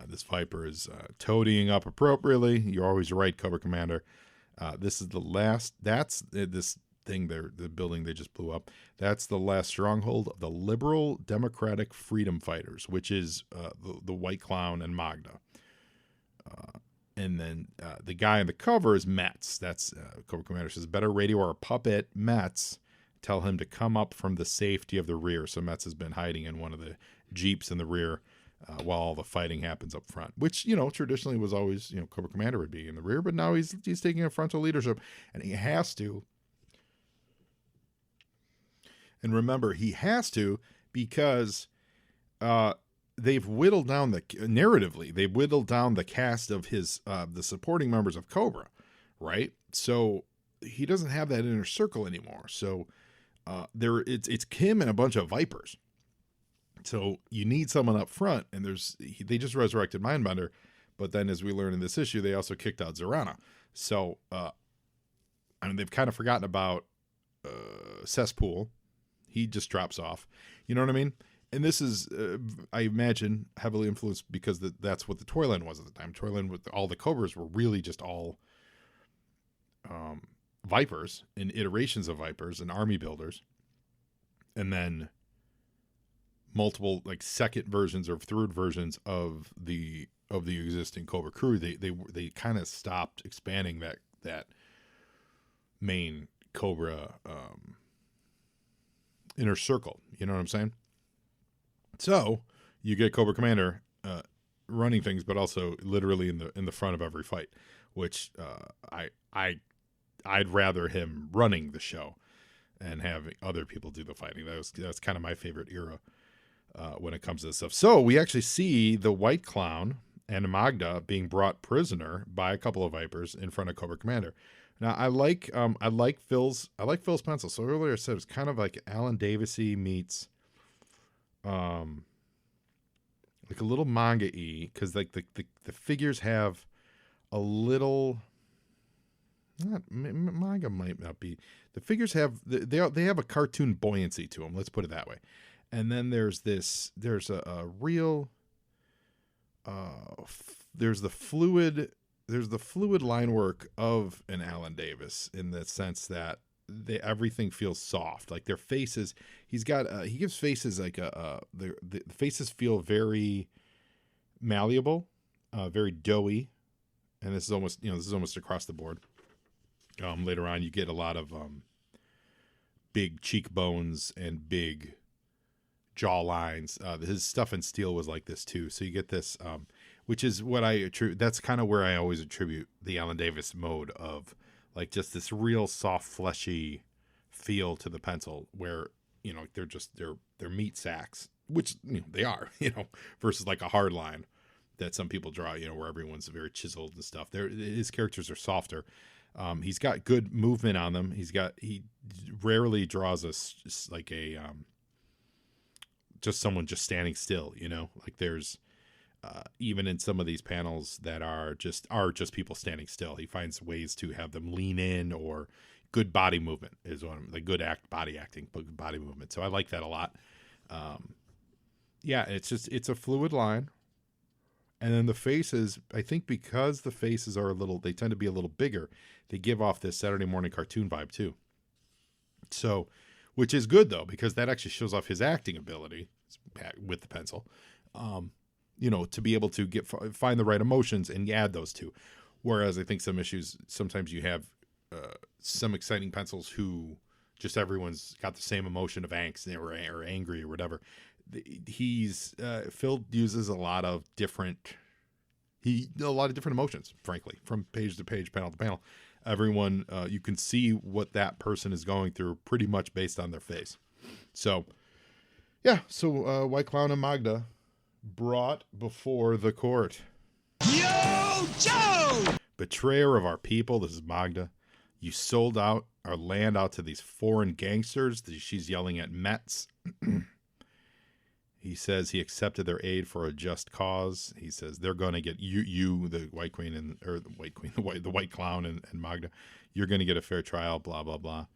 This Viper is toadying up appropriately. You're always right, Cobra Commander. This is the last, this thing, the building they just blew up, that's the last stronghold of the Liberal Democratic Freedom Fighters, which is the White Clown and Magda. And then the guy on the cover is Metz. That's Cobra Commander says, better radio or puppet, Metz. Tell him to come up from the safety of the rear. So Metz has been hiding in one of the Jeeps in the rear while all the fighting happens up front, which, traditionally was always, Cobra Commander would be in the rear, but now he's taking a frontal leadership, and he has to. And remember, he has to because they've whittled down they've whittled down the cast of his the supporting members of Cobra, right? So he doesn't have that inner circle anymore. So it's Kim and a bunch of Vipers. So you need someone up front, and they just resurrected Mindbender, but then as we learn in this issue, they also kicked out Zorana. So they've kind of forgotten about Cesspool. He just drops off. You know what I mean? And this is, I imagine, heavily influenced because that's what the Toyland was at the time. Toyland, with all the Cobras, were really just all Vipers and iterations of Vipers and army builders. And then multiple, second versions or third versions of the existing Cobra crew. They kind of stopped expanding that main Cobra inner circle. You know what I'm saying? So you get Cobra Commander running things, but also literally in the front of every fight, which I'd rather him running the show and having other people do the fighting. That's kind of my favorite era when it comes to this stuff. So we actually see the White Clown and Magda being brought prisoner by a couple of Vipers in front of Cobra Commander. Now I like Phil's pencil. So earlier I said it's kind of like Alan Davis-y meets like a little manga-y, because the figures have a little, manga might not be, the figures have they have a cartoon buoyancy to them, let's put it that way. And then there's a real there's the fluid line work of an Alan Davis, in the sense that everything feels soft, like their faces. He gives faces like the faces feel very malleable, very doughy, and this is almost across the board. Later on, you get a lot of big cheekbones and big jaw lines. His stuff in Steel was like this too, so you get this, which is what I attribute. That's kind of where I always attribute the Alan Davis mode of, like, just this real soft, fleshy feel to the pencil, where they're meat sacks, which they are, versus like a hard line that some people draw, where everyone's very chiseled and stuff. His characters are softer. He's got good movement on them. He rarely draws like a just someone just standing still, like there's even in some of these panels that are just people standing still, he finds ways to have them lean in, or good body movement is one of the good body acting, but good body movement. So I like that a lot. Yeah, it's a fluid line. And then the faces, I think because the faces are they tend to be a little bigger, they give off this Saturday morning cartoon vibe too. So, which is good though, because that actually shows off his acting ability with the pencil. To be able to find the right emotions and add those two. Whereas I think some issues, sometimes you have some exciting pencils who just everyone's got the same emotion of angst or angry or whatever. Phil uses a lot of different emotions, frankly, from page to page, panel to panel. Everyone, you can see what that person is going through pretty much based on their face. So, yeah. So, White Clown and Magda brought before the court. Yo, Joe! Betrayer of our people, this is Magda. You sold out our land out to these foreign gangsters. She's yelling at Mets. He says he accepted their aid for a just cause. He says they're going to get you, the White Queen the White Clown and Magda. You're going to get a fair trial, blah, blah, blah.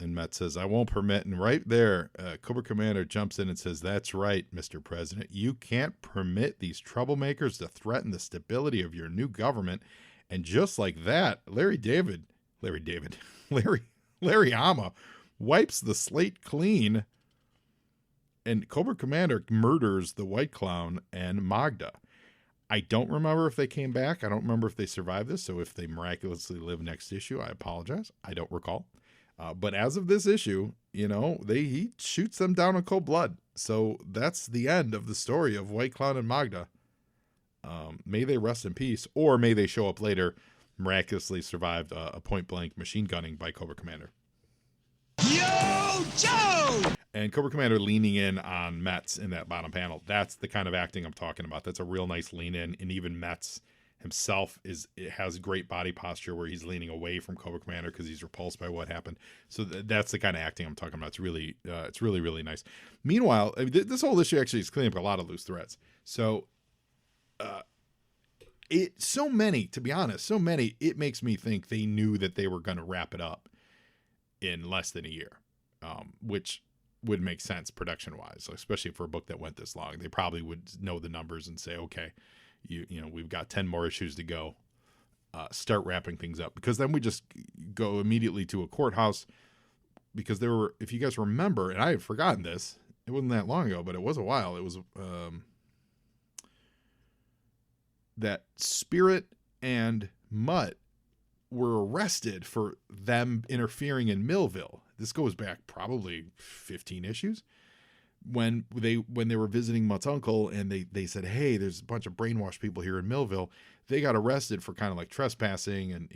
And Met says, I won't permit. And right there, Cobra Commander jumps in and says, that's right, Mr. President. You can't permit these troublemakers to threaten the stability of your new government. And just like that, Larry Hama wipes the slate clean. And Cobra Commander murders the White Clown and Magda. I don't remember if they came back. I don't remember if they survived this. So if they miraculously live next issue, I apologize. I don't recall. But as of this issue, he shoots them down in cold blood. So that's the end of the story of White Clown and Magda. May they rest in peace, or may they show up later, miraculously survived a point-blank machine gunning by Cobra Commander. Yo, Joe! And Cobra Commander leaning in on Metz in that bottom panel. That's the kind of acting I'm talking about. That's a real nice lean in. And even Metz himself has great body posture where he's leaning away from Cobra Commander because he's repulsed by what happened. So that's the kind of acting I'm talking about. It's really, really nice. Meanwhile, this whole issue actually is cleaning up a lot of loose threads. So, so many, it makes me think they knew that they were going to wrap it up in less than a year, which would make sense production wise, especially for a book that went this long. They probably would know the numbers and say, okay, we've got 10 more issues to go. Start wrapping things up, because then we just go immediately to a courthouse, because there were, if you guys remember, and I had forgotten this, it wasn't that long ago, but it was a while. It was that Spirit and Mutt were arrested for them interfering in Millville. This goes back probably 15 issues. When they were visiting Mutt's uncle, and they said, hey, there's a bunch of brainwashed people here in Millville. They got arrested for kind of like trespassing, and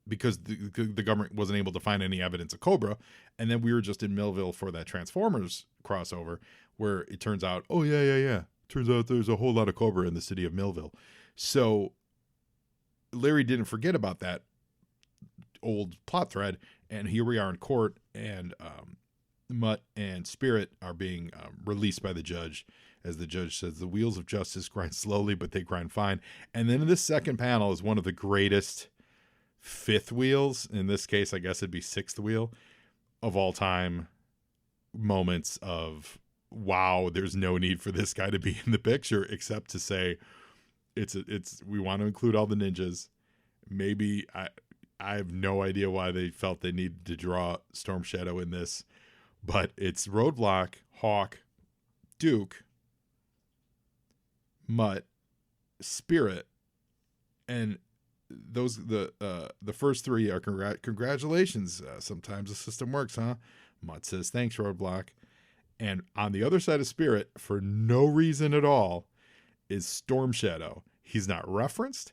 because the government wasn't able to find any evidence of Cobra. And then we were just in Millville for that Transformers crossover, where it turns out, oh yeah, turns out there's a whole lot of Cobra in the city of Millville. So Larry didn't forget about that old plot thread, and here we are in court, and Mutt and Spirit are being released by the judge, as the judge says, the wheels of justice grind slowly, but they grind fine. And then in this second panel is one of the greatest fifth wheels, in this case I guess it'd be sixth wheel, of all time moments of, wow, there's no need for this guy to be in the picture, except to say we want to include all the ninjas. Maybe I have no idea why they felt they needed to draw Storm Shadow in this, but it's Roadblock, Hawk, Duke, Mutt, Spirit, and those the first three are congratulations. Sometimes the system works, huh? Mutt says thanks, Roadblock. And on the other side of Spirit, for no reason at all, is Storm Shadow. He's not referenced.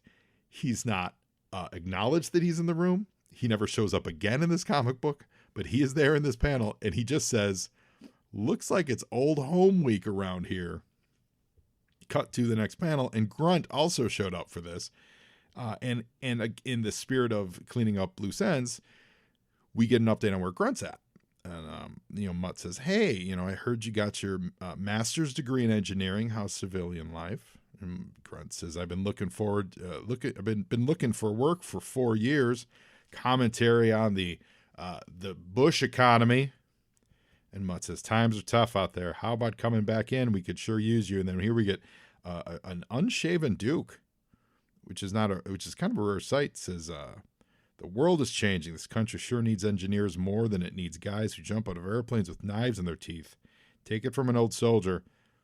He's not acknowledged that he's in the room. He never shows up again in this comic book, but he is there in this panel, and he just says, looks like it's old home week around here. Cut to the next panel, and Grunt also showed up for this. And in the spirit of cleaning up loose ends, we get an update on where Grunt's at. And, Mutt says, hey, I heard you got your master's degree in engineering. How's civilian life? And Grunt says, I've been looking forward, I've been looking for work for 4 years. Commentary on the Bush economy. And Mutt says, times are tough out there. How about coming back in? We could sure use you. And then here we get an unshaven Duke, which is kind of a rare sight. Says, the world is changing. This country sure needs engineers more than it needs guys who jump out of airplanes with knives in their teeth. Take it from an old soldier.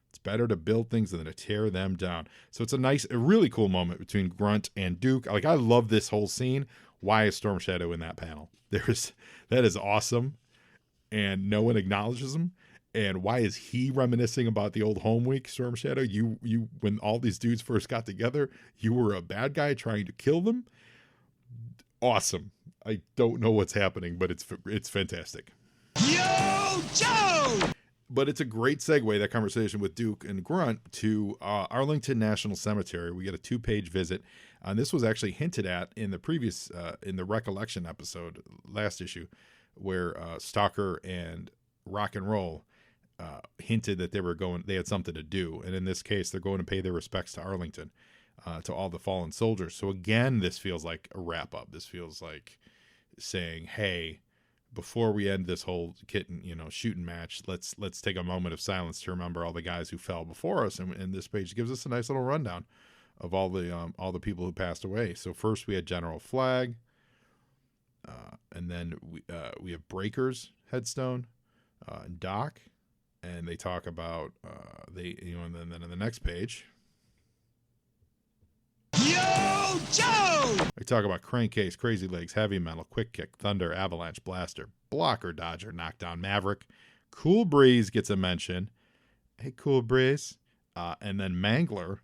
It's better to build things than to tear them down. So it's a really cool moment between Grunt and Duke. Like, I love this whole scene. Why is Storm Shadow in that panel? That is awesome. And no one acknowledges him. And why is he reminiscing about the old home week, Storm Shadow? You when all these dudes first got together, you were a bad guy trying to kill them. Awesome. I don't know what's happening, but it's fantastic. Yo, Joe! But it's a great segue, that conversation with Duke and Grunt, to Arlington National Cemetery. We get a 2-page visit. And this was actually hinted at in the previous, in the Recollection episode, last issue, where Stalker and Rock and Roll hinted that they had something to do. And in this case, they're going to pay their respects to Arlington, to all the fallen soldiers. So again, this feels like a wrap-up. This feels like saying, hey, before we end this whole shooting match, let's take a moment of silence to remember all the guys who fell before us. And this page gives us a nice little rundown of all the people who passed away. So first we had General Flagg, and then we have Breaker's headstone, and Doc, and they talk about and then in the next page, Yo, Joe! they talk about Crankcase, Crazy Legs, Heavy Metal, Quick Kick, Thunder, Avalanche, Blaster, Blocker, Dodger, Knockdown, Maverick. Cool Breeze gets a mention. Hey, Cool Breeze. And then Mangler.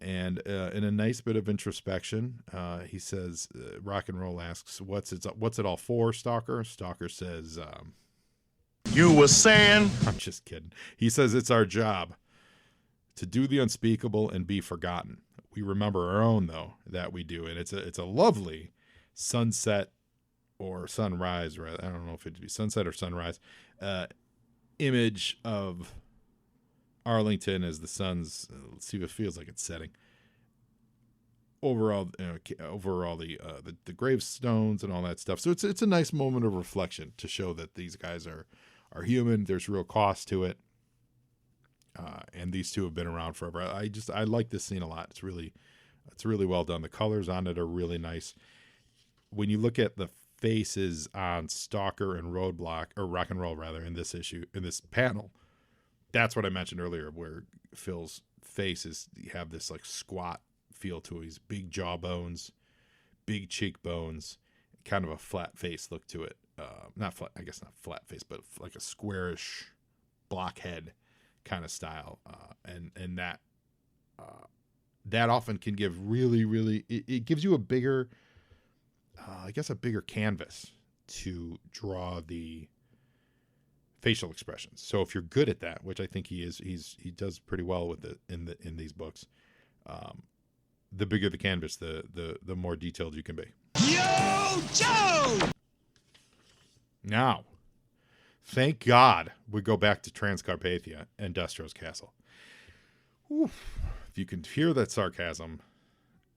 And in a nice bit of introspection, he says, Rock and Roll asks, what's it all for, Stalker? Stalker says, You were saying? I'm just kidding. He says it's our job to do the unspeakable and be forgotten. We remember our own, though, that we do. And it's a lovely sunset or sunrise, rather. I don't know if it'd be sunset or sunrise, image of Arlington as the sun's, let's see if it feels like it's setting over all the gravestones and all that stuff. So it's a nice moment of reflection to show that these guys are human. There's real cost to it. And these two have been around forever. I like this scene a lot. It's really well done. The colors on it are really nice. When you look at the faces on Stalker and Roadblock, or Rock and Roll rather, in this panel, that's what I mentioned earlier, where Phil's faces have this like squat feel to it. He's big jawbones, big cheekbones, kind of a flat face look to it. Not flat, I guess not flat face, but like a squarish blockhead kind of style. And that often can give really, it gives you a bigger, a bigger canvas to draw the facial expressions. So if you're good at that, which I think he is, he does pretty well with it in these books. The bigger the canvas, the more detailed you can be. Yo, Joe! Now, thank God we go back to Transcarpathia and Destro's castle. Oof. If you can hear that sarcasm,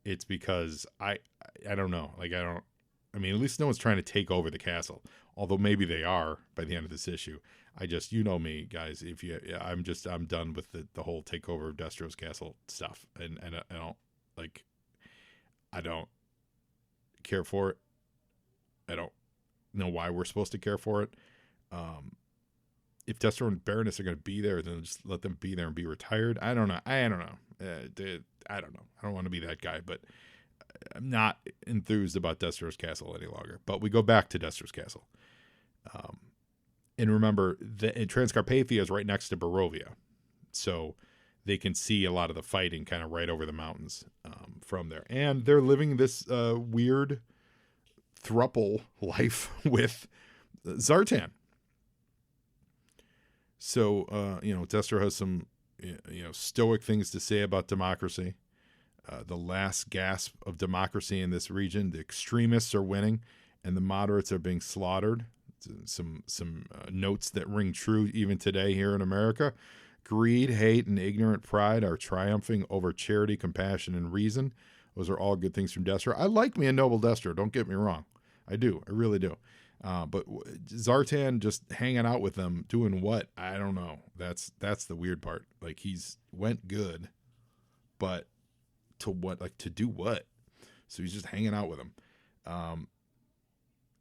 it's because I don't know. At least no one's trying to take over the castle. Although maybe they are by the end of this issue. You know me, guys. I'm done with the whole takeover of Destro's castle stuff, and I don't care for it. I don't know why we're supposed to care for it. If Destro and Baroness are going to be there, then just let them be there and be retired. I don't know. I don't know. I don't want to be that guy, but I'm not enthused about Destro's castle any longer. But we go back to Destro's castle. And remember, Transcarpathia is right next to Barovia. So they can see a lot of the fighting kind of right over the mountains from there. And they're living this weird thruple life with Zartan. So, Destro has some, stoic things to say about democracy. The last gasp of democracy in this region. The extremists are winning and the moderates are being slaughtered. some notes that ring true even today here in America. Greed, hate, and ignorant pride are triumphing over charity, compassion, and reason. Those are all good things from Destro. I like me a noble Destro. Don't get me wrong. I do. I really do. But Zartan just hanging out with them, doing what? I don't know. That's the weird part. Like, he's went good, but to what? Like, to do what? So he's just hanging out with them.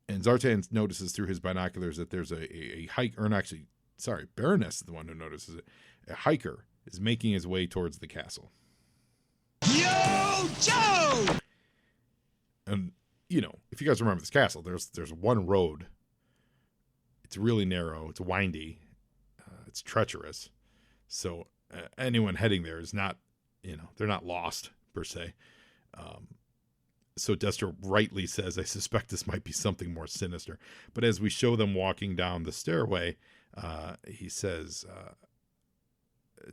And Zartan notices through his binoculars that there's a hiker, or actually, sorry, Baroness is the one who notices it. A hiker is making his way towards the castle. Yo, Joe! And, you know, if you guys remember this castle, there's one road. It's really narrow. It's windy. It's treacherous. So anyone heading there is not, you know, they're not lost per se. So Destro rightly says, I suspect this might be something more sinister. But as we show them walking down the stairway, he says,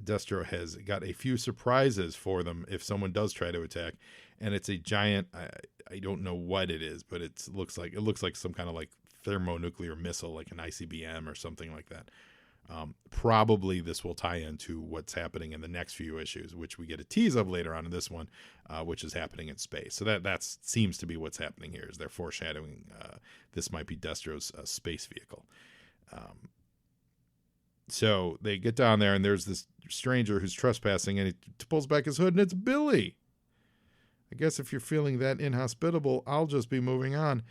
Destro has got a few surprises for them if someone does try to attack. And it's a giant, I don't know what it is, but it looks like some kind of like thermonuclear missile, like an ICBM or something like that. Probably this will tie into what's happening in the next few issues, which we get a tease of later on in this one, which is happening in space. So that seems to be what's happening here, is they're foreshadowing this might be Destro's space vehicle. So they get down there, and there's this stranger who's trespassing, and he pulls back his hood, and it's Billy. I guess if you're feeling that inhospitable, I'll just be moving on.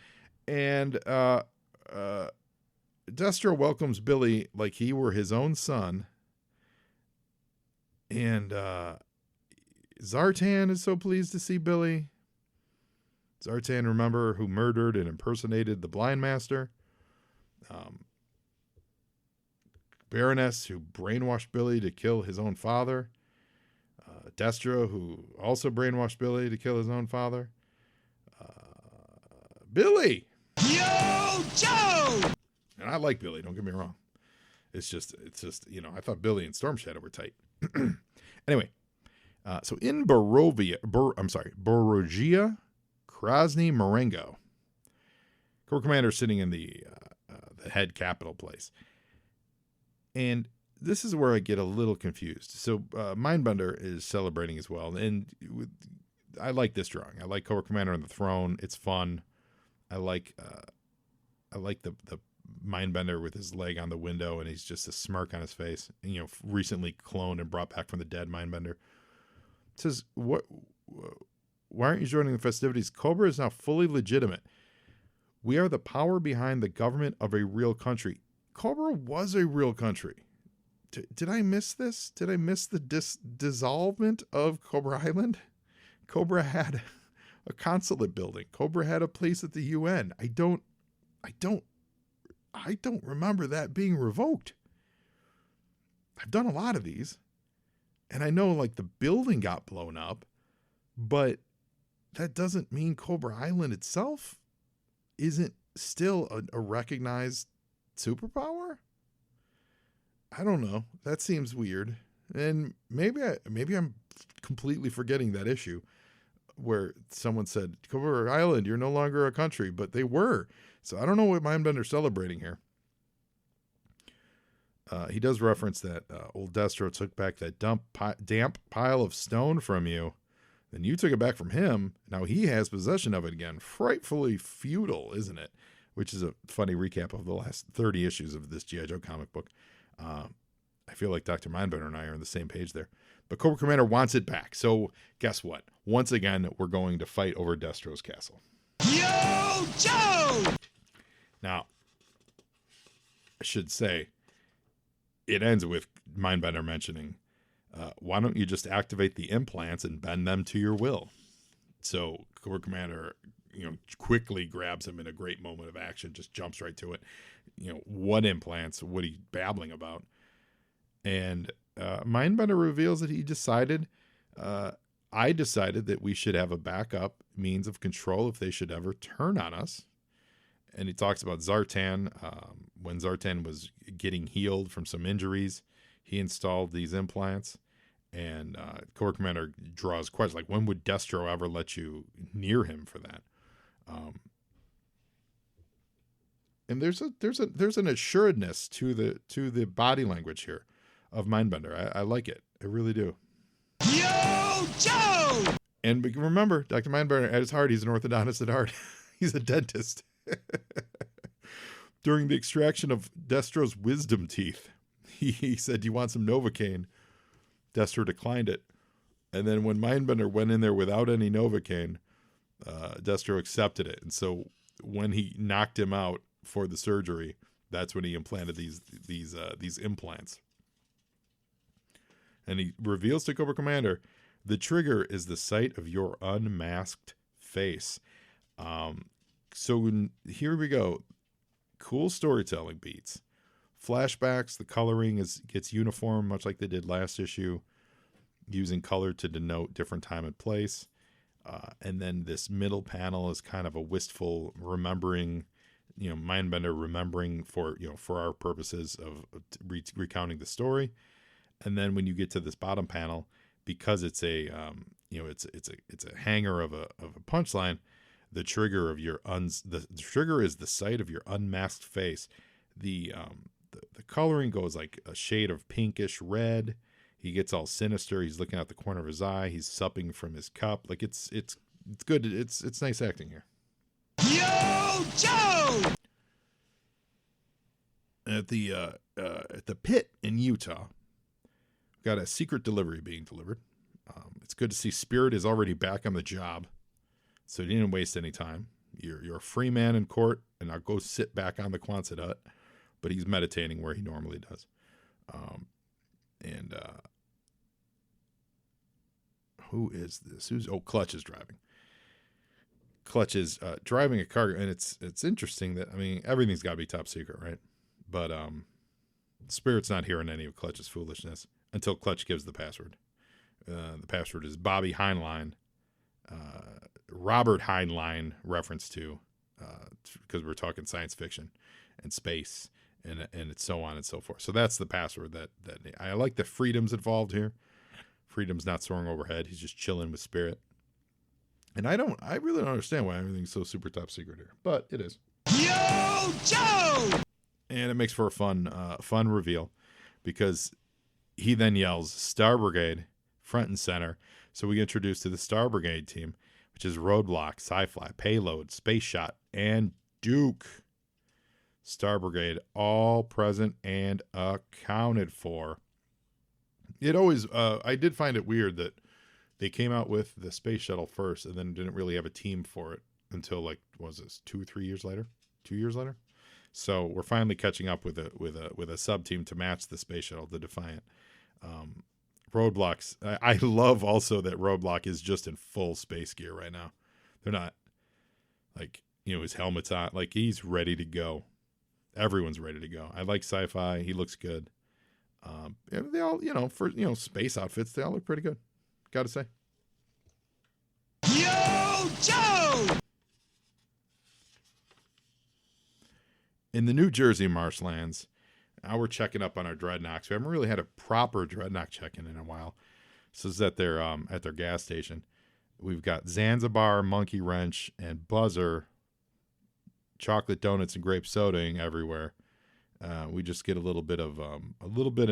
And Destro welcomes Billy like he were his own son. And Zartan is so pleased to see Billy. Zartan, remember, who murdered and impersonated the blind master. Baroness, who brainwashed Billy to kill his own father. Destro, who also brainwashed Billy to kill his own father. Billy! Yo, Joe! And I like Billy, don't get me wrong. It's just, you know, I thought Billy and Storm Shadow were tight. Anyway, so in Borogia, Krasny Marengo, Corps Commander sitting in the head capital place. And this is where I get a little confused. So Mindbender is celebrating as well. And I like this drawing. I like Corps Commander on the throne. It's fun. I like the Mindbender with his leg on the window, and he's just a smirk on his face. And, you know, recently cloned and brought back from the dead Mindbender. It says, why aren't you joining the festivities? Cobra is now fully legitimate. We are the power behind the government of a real country. Cobra was a real country. Did I miss this? Did I miss the dissolvement of Cobra Island? Cobra had a consulate building. Cobra had a place at the UN. I don't remember that being revoked. I've done a lot of these, and I know like the building got blown up, but that doesn't mean Cobra Island itself isn't still a recognized superpower. I don't know. That seems weird. And maybe I'm completely forgetting that issue where someone said, Cobra Island, you're no longer a country, but they were. So I don't know what Mindbender's celebrating here. He does reference that old Destro took back that damp pile of stone from you. Then you took it back from him. Now he has possession of it again. Frightfully feudal, isn't it? Which is a funny recap of the last 30 issues of this G.I. Joe comic book. I feel like Dr. Mindbender and I are on the same page there. But Cobra Commander wants it back. So guess what? Once again, we're going to fight over Destro's castle. Yo, Joe! Now, I should say, it ends with Mindbender mentioning, why don't you just activate the implants and bend them to your will? So Cobra Commander, you know, quickly grabs him in a great moment of action, just jumps right to it. You know, what implants? What are you babbling about? And Mindbender reveals that he decided, I decided that we should have a backup means of control if they should ever turn on us. And he talks about Zartan. When Zartan was getting healed from some injuries, he installed these implants. And Corps Commander draws questions like, when would Destro ever let you near him for that? And there's an assuredness to the body language here of Mindbender. I like it. I really do. Yo, Joe! And remember, Dr. Mindbender, at his heart, he's an orthodontist at heart. He's a dentist. During the extraction of Destro's wisdom teeth, he said, "Do you want some Novocaine?" Destro declined it. And then when Mindbender went in there without any Novocaine, Destro accepted it. And so when he knocked him out for the surgery, that's when he implanted these implants. And he reveals to Cobra Commander, "The trigger is the sight of your unmasked face." So here we go. Cool storytelling beats. Flashbacks, the coloring gets uniform, much like they did last issue, using color to denote different time and place. And then this middle panel is kind of a wistful remembering, Mindbender remembering for our purposes of recounting the story. And then when you get to this bottom panel, because it's a hanger of a punchline, the trigger of the trigger is the sight of your unmasked face. The coloring goes like a shade of pinkish red. He gets all sinister. He's looking out the corner of his eye. He's supping from his cup. Like it's good. It's nice acting here. Yo, Joe! At the pit in Utah, got a secret delivery being delivered. It's good to see Spirit is already back on the job, so he didn't waste any time. You're a free man in court, and now go sit back on the Quonset hut. But he's meditating where he normally does. Who is this? Clutch is driving. Clutch is driving a car, and it's interesting that, everything's got to be top secret, right? But Spirit's not hearing any of Clutch's foolishness until Clutch gives the password. The password is Bobby Heinlein, Robert Heinlein reference to, because we're talking science fiction and space and it's so on and so forth. So that's the password that I like. The Freedom's involved here. Freedom's not soaring overhead. He's just chilling with Spirit. And I really don't understand why everything's so super top secret here, but it is. Yo, Joe! And it makes for a fun reveal, because he then yells Star Brigade front and center. So we get introduced to the Star Brigade team, which is Roadblock, Sci-Fly, Payload, Space Shot, and Duke. Star Brigade, all present and accounted for. It always, I did find it weird that they came out with the space shuttle first and then didn't really have a team for it until, like, what was this, 2 years later? So we're finally catching up with a sub team to match the space shuttle, the Defiant. Roadblocks. I love also that Roadblock is just in full space gear right now. They're not like, his helmet's on, like he's ready to go. Everyone's ready to go. I like Sci-Fi. He looks good. They all, for space outfits, they all look pretty good. Got to say. Yo, Joe! In the New Jersey marshlands, now we're checking up on our Dreadnoks. We haven't really had a proper Dreadnought check-in a while. This is at their gas station. We've got Zanzibar, Monkey Wrench, and Buzzer, chocolate donuts and grape sodaing everywhere. We just get a little bit of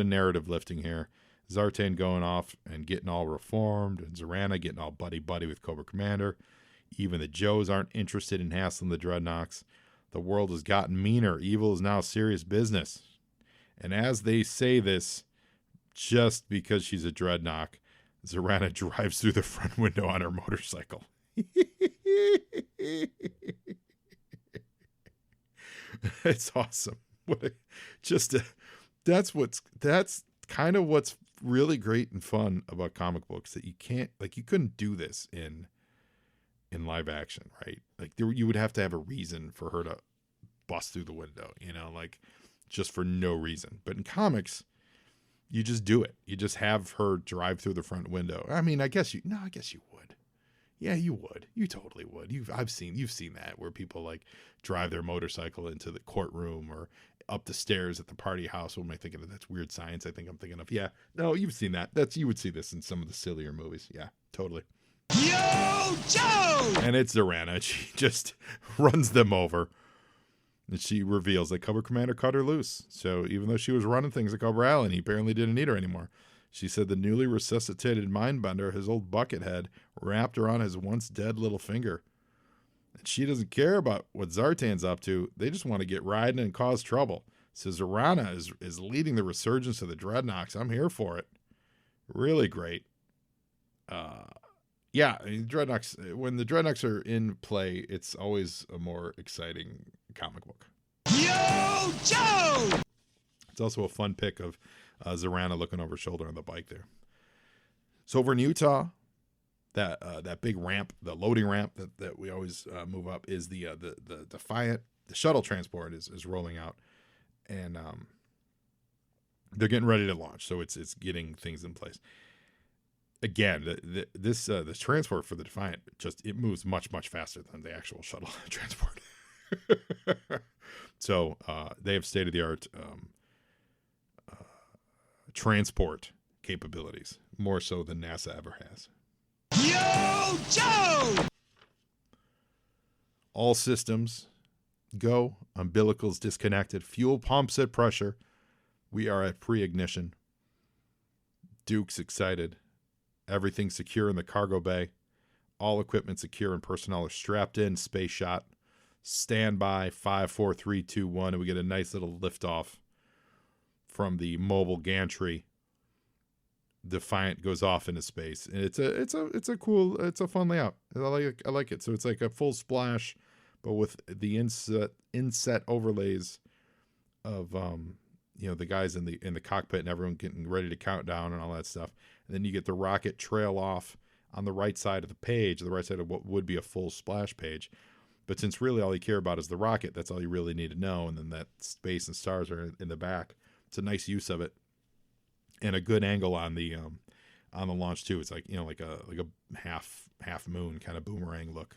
narrative lifting here. Zartan going off and getting all reformed, and Zorana getting all buddy-buddy with Cobra Commander. Even the Joes aren't interested in hassling the Dreadnoks. The world has gotten meaner. Evil is now serious business. And as they say this, just because she's a Dreadnought, Zorana drives through the front window on her motorcycle. It's awesome. That's kind of what's really great and fun about comic books, that you couldn't do this in live action, right? Like you would have to have a reason for her to bust through the window, just for no reason. But in comics, you just do it. You just have her drive through the front window. I guess you would. Yeah, you would. You totally would. You've seen that, where people like drive their motorcycle into the courtroom or up the stairs at the party house. What am I thinking of? That's Weird Science, I think I'm thinking of. Yeah. No, you've seen that. You would see this in some of the sillier movies. Yeah, totally. Yo, Joe! And it's Zorana. She just runs them over. And she reveals that Cobra Commander cut her loose. So even though she was running things at Cobra Island, he apparently didn't need her anymore. She said the newly resuscitated Mindbender, his old bucket head, wrapped around his once dead little finger. And she doesn't care about what Zartan's up to. They just want to get riding and cause trouble. So ARAH is leading the resurgence of the Dreadnoks. I'm here for it. Really great. Yeah, I mean, Dreadnoks, when the Dreadnoks are in play, it's always a more exciting comic book. Yo, Joe! It's also a fun pic of ARAH looking over his shoulder on the bike there. So over in Utah, that big ramp, the loading ramp that we always move up, is the Defiant. The shuttle transport is rolling out, and they're getting ready to launch. So it's getting things in place. Again, this transport for the Defiant it moves much faster than the actual shuttle transport. So they have state of the art transport capabilities, more so than NASA ever has. Yo, Joe! All systems go. Umbilicals disconnected. Fuel pumps at pressure. We are at pre-ignition. Duke's excited. Everything's secure in the cargo bay. All equipment secure and personnel are strapped in. Space shot. Standby. 5, 4, 3, 2, 1. And we get a nice little liftoff from the mobile gantry. Defiant goes off into space, and it's a fun layout. I like it. So it's like a full splash, but with the inset overlays of the guys in the cockpit and everyone getting ready to count down and all that stuff. And then you get the rocket trail off on the right side of the page, the right side of what would be a full splash page. But since really all you care about is the rocket, that's all you really need to know. And then that space and stars are in the back. It's a nice use of it, and a good angle on the launch too. It's like a half moon kind of boomerang look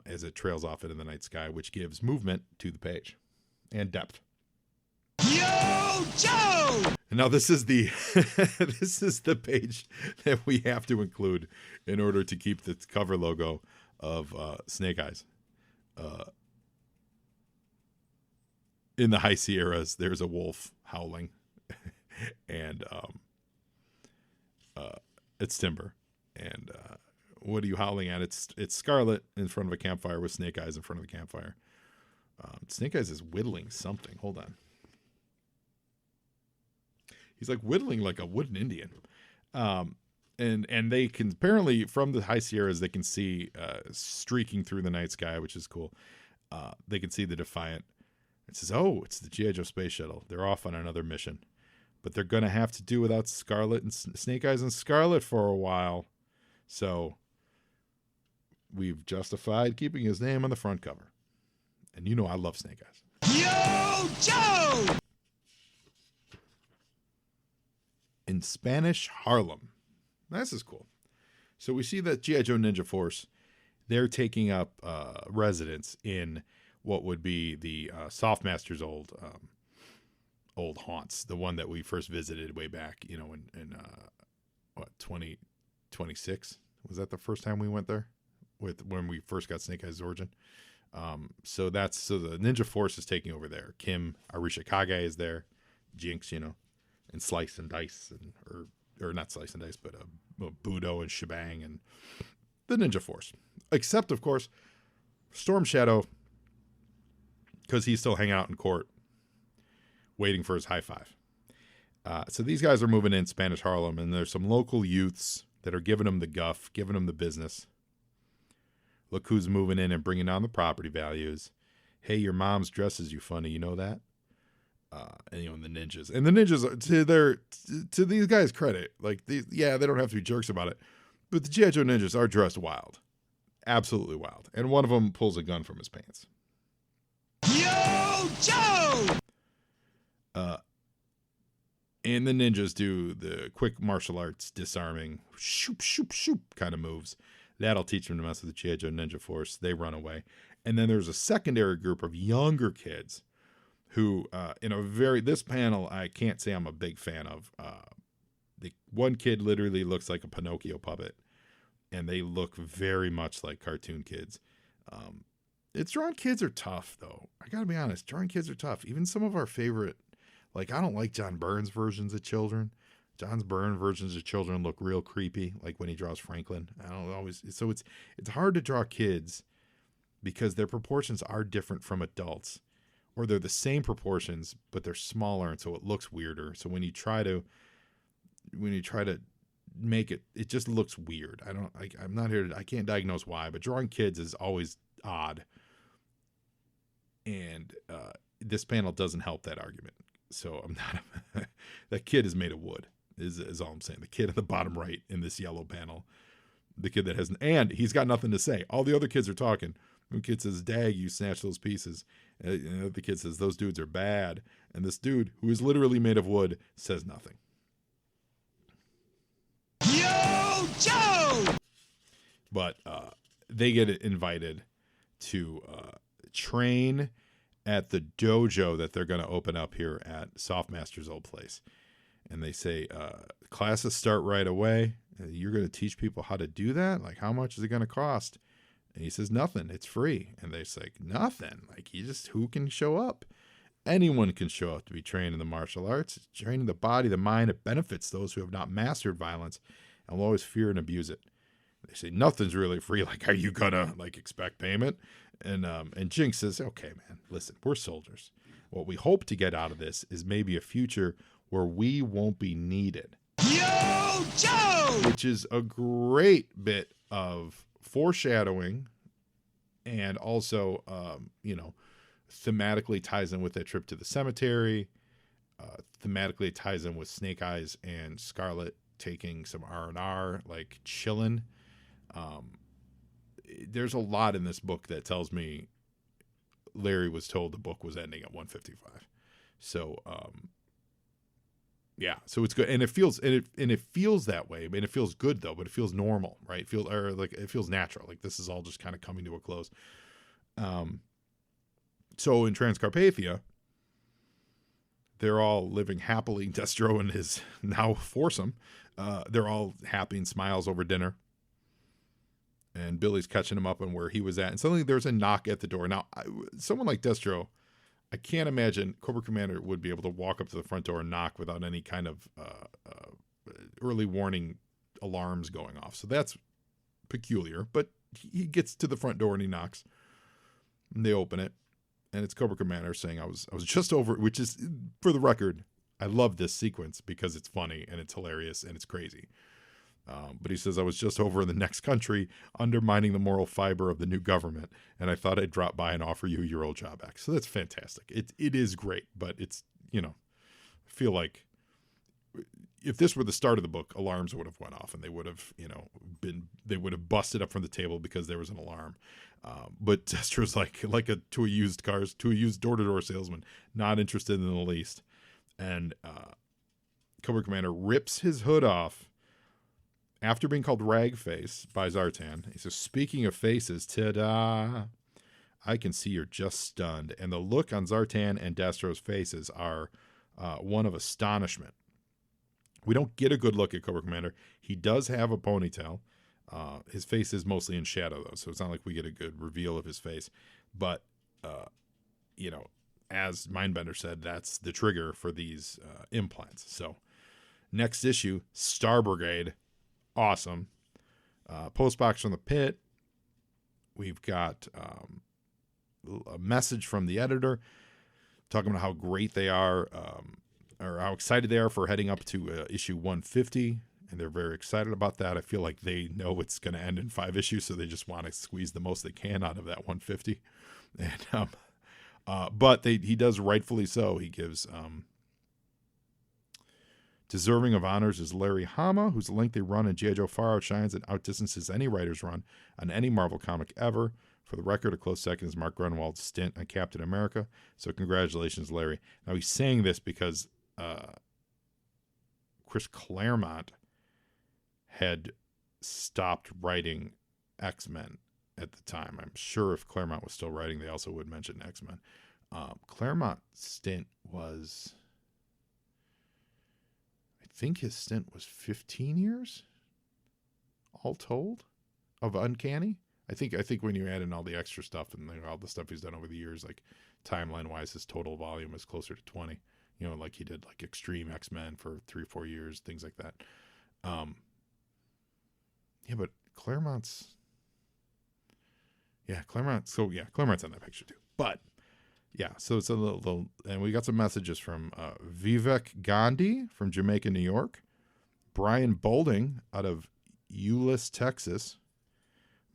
as it trails off into the night sky, which gives movement to the page and depth. Yo, Joe! And now this is the page that we have to include in order to keep the cover logo of Snake Eyes. In the High Sierras, there's a wolf howling, and it's Timber. And what are you howling at? It's Scarlet in front of a campfire with Snake Eyes in front of the campfire. Snake Eyes is whittling something. Hold on. He's like whittling like a wooden Indian. And they can apparently from the High Sierras they can see streaking through the night sky, which is cool. They can see the Defiant. It says, "Oh, it's the G.I. Joe space shuttle. They're off on another mission, but they're gonna have to do without Scarlet and Snake Eyes and Scarlet for a while." So we've justified keeping his name on the front cover, and you know I love Snake Eyes. Yo, Joe! In Spanish Harlem. This is cool. So we see that G.I. Joe Ninja Force, they're taking up residence in what would be the Softmaster's old haunts, the one that we first visited way back, in 2026? Was that the first time we went there? When we first got Snake Eyes' origin? So the Ninja Force is taking over there. Kim Arishikage is there, Jinx, and Slice and Dice, or not Slice and Dice, but Budo and Shebang and the Ninja Force. Except, of course, Storm Shadow, because he's still hanging out in court, waiting for his high five. So these guys are moving in Spanish Harlem, and there's some local youths that are giving them the guff, giving them the business. Look who's moving in and bringing down the property values. Hey, your mom's dresses you funny, you know that? And the ninjas. And the ninjas, to these guys' credit, they don't have to be jerks about it, but the G.I. Joe ninjas are dressed wild. Absolutely wild. And one of them pulls a gun from his pants. Yo, Joe! And the ninjas do the quick martial arts disarming, shoop, shoop, shoop kind of moves. That'll teach them to mess with the G.I. Joe Ninja Force. They run away. And then there's a secondary group of younger kids who, this panel, I can't say I'm a big fan of. The one kid literally looks like a Pinocchio puppet, and they look very much like cartoon kids. It's drawing kids are tough, though. I gotta be honest, drawing kids are tough. Even some of our favorite, like, I don't like John Byrne's versions of children. John's Byrne versions of children look real creepy, like when he draws Franklin. I don't always. So it's hard to draw kids because their proportions are different from adults, or they're the same proportions but they're smaller, and so it looks weirder. So when you try to make it, it just looks weird. I'm not here to, I can't diagnose why, but drawing kids is always odd. And this panel doesn't help that argument. So I'm not, that kid is made of wood is all I'm saying. The kid at the bottom right in this yellow panel, the kid that has, and he's got nothing to say. All the other kids are talking. One kid says, "Dag, you snatch those pieces." And the kid says, "Those dudes are bad." And this dude, who is literally made of wood, says nothing. Yo, Joe! But they get invited to train at the dojo that they're going to open up here at Softmaster's old place. And they say, classes start right away. You're going to teach people how to do that? Like, how much is it going to cost? And he says, nothing. It's free. And they say, nothing. Like, who can show up? Anyone can show up to be trained in the martial arts. It's training the body, the mind. It benefits those who have not mastered violence and will always fear and abuse it. They say, nothing's really free. Like, are you going to, like, expect payment? And Jinx says, okay, man, listen, we're soldiers. What we hope to get out of this is maybe a future where we won't be needed. Yo, Joe! Which is a great bit of foreshadowing, and also, thematically ties in with that trip to the cemetery. Thematically it ties in with Snake Eyes and Scarlet taking some R&R, like chilling. There's a lot in this book that tells me Larry was told the book was ending at 155. So, yeah, so it's good, and it feels that way. I mean, it feels good though, but it feels normal, right? It feels natural. Like this is all just kind of coming to a close. So in Transcarpathia, they're all living happily. Destro and his now foursome, they're all happy and smiles over dinner. And Billy's catching him up on where he was at. And suddenly there's a knock at the door. Now, someone like Destro, I can't imagine Cobra Commander would be able to walk up to the front door and knock without any kind of early warning alarms going off. So that's peculiar. But he gets to the front door and he knocks. And they open it. And it's Cobra Commander saying, I was just over, which is, for the record, I love this sequence because it's funny and it's hilarious and it's crazy. But he says, I was just over in the next country undermining the moral fiber of the new government, and I thought I'd drop by and offer you your old job back. So that's fantastic. It is great, but it's, I feel like if this were the start of the book, alarms would have went off and they would have, they would have busted up from the table because there was an alarm. But Destro's to a used door-to-door salesman, not interested in the least. And Cobra Commander rips his hood off after being called Ragface by Zartan. He says, speaking of faces, ta-da, I can see you're just stunned. And the look on Zartan and Destro's faces are one of astonishment. We don't get a good look at Cobra Commander. He does have a ponytail. His face is mostly in shadow, though, so it's not like we get a good reveal of his face. But, as Mindbender said, that's the trigger for these implants. So, next issue, Star Brigade. Awesome. Postbox from the pit. We've got a message from the editor talking about how great they are, or how excited they are for heading up to issue 150. And they're very excited about that. I feel like they know it's going to end in 5 issues, so they just want to squeeze the most they can out of that 150. And but he does rightfully so. He gives deserving of honors is Larry Hama, whose lengthy run in G.I. Joe far outshines and outdistances any writer's run on any Marvel comic ever. For the record, a close second is Mark Grunwald's stint on Captain America. So congratulations, Larry. Now he's saying this because Chris Claremont had stopped writing X-Men at the time. I'm sure if Claremont was still writing, they also would mention X-Men. Claremont's stint was, I think his stint was 15 years, all told, of Uncanny. I think when you add in all the extra stuff and all the stuff he's done over the years, like timeline wise, his total volume is closer to 20. You know, like he did like Extreme X-Men for 3 or 4 years, things like that. Yeah, but Claremont's Claremont's on that picture too. But yeah, so it's a little, and we got some messages from Vivek Gandhi from Jamaica, New York, Brian Bolding out of Euless, Texas,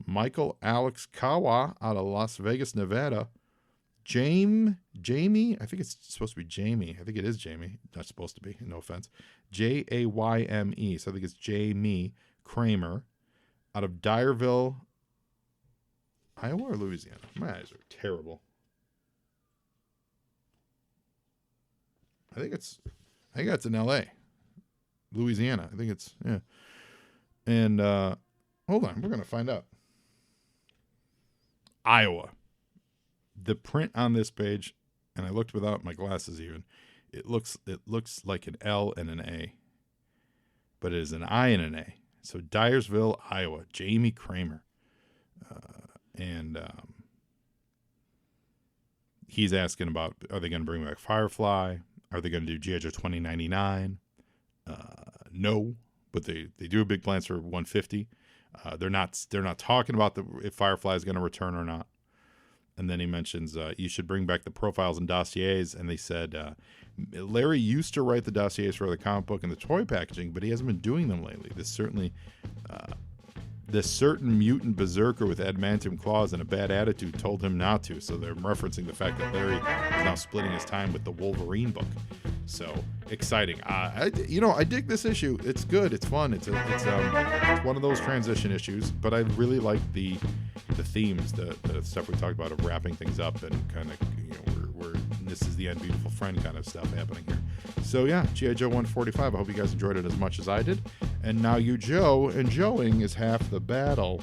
Michael Alex Kawa out of Las Vegas, Nevada, Jamie, I think it's supposed to be Jamie. I think it is Jamie. Not supposed to be, no offense. Jayme, so I think it's Jamie Kramer out of Dyersville, Iowa or Louisiana. My eyes are terrible. I think that's in LA. Louisiana. I think it's, yeah. And hold on, we're gonna find out. Iowa. The print on this page, and I looked without my glasses even, it looks like an L and an A. But it is an I and an A. So Dyersville, Iowa, Jamie Kramer. And he's asking about, are they going to bring back Firefly? Are they going to do G.I. Joe 2099? No, but they do have big plans for 150. They're not talking about if Firefly is going to return or not. And then he mentions you should bring back the profiles and dossiers. And they said Larry used to write the dossiers for the comic book and the toy packaging, but he hasn't been doing them lately. This certain mutant berserker with adamantium claws and a bad attitude told him not to. So they're referencing the fact that Larry is now splitting his time with the Wolverine book. So exciting. I dig this issue. It's good. It's fun. It's one of those transition issues, but I really like the themes, the stuff we talked about of wrapping things up and kind of, we're this is the end, beautiful friend kind of stuff happening here. So yeah, G.I. Joe 145. I hope you guys enjoyed it as much as I did. And now you, Joe, and Joeing is half the battle.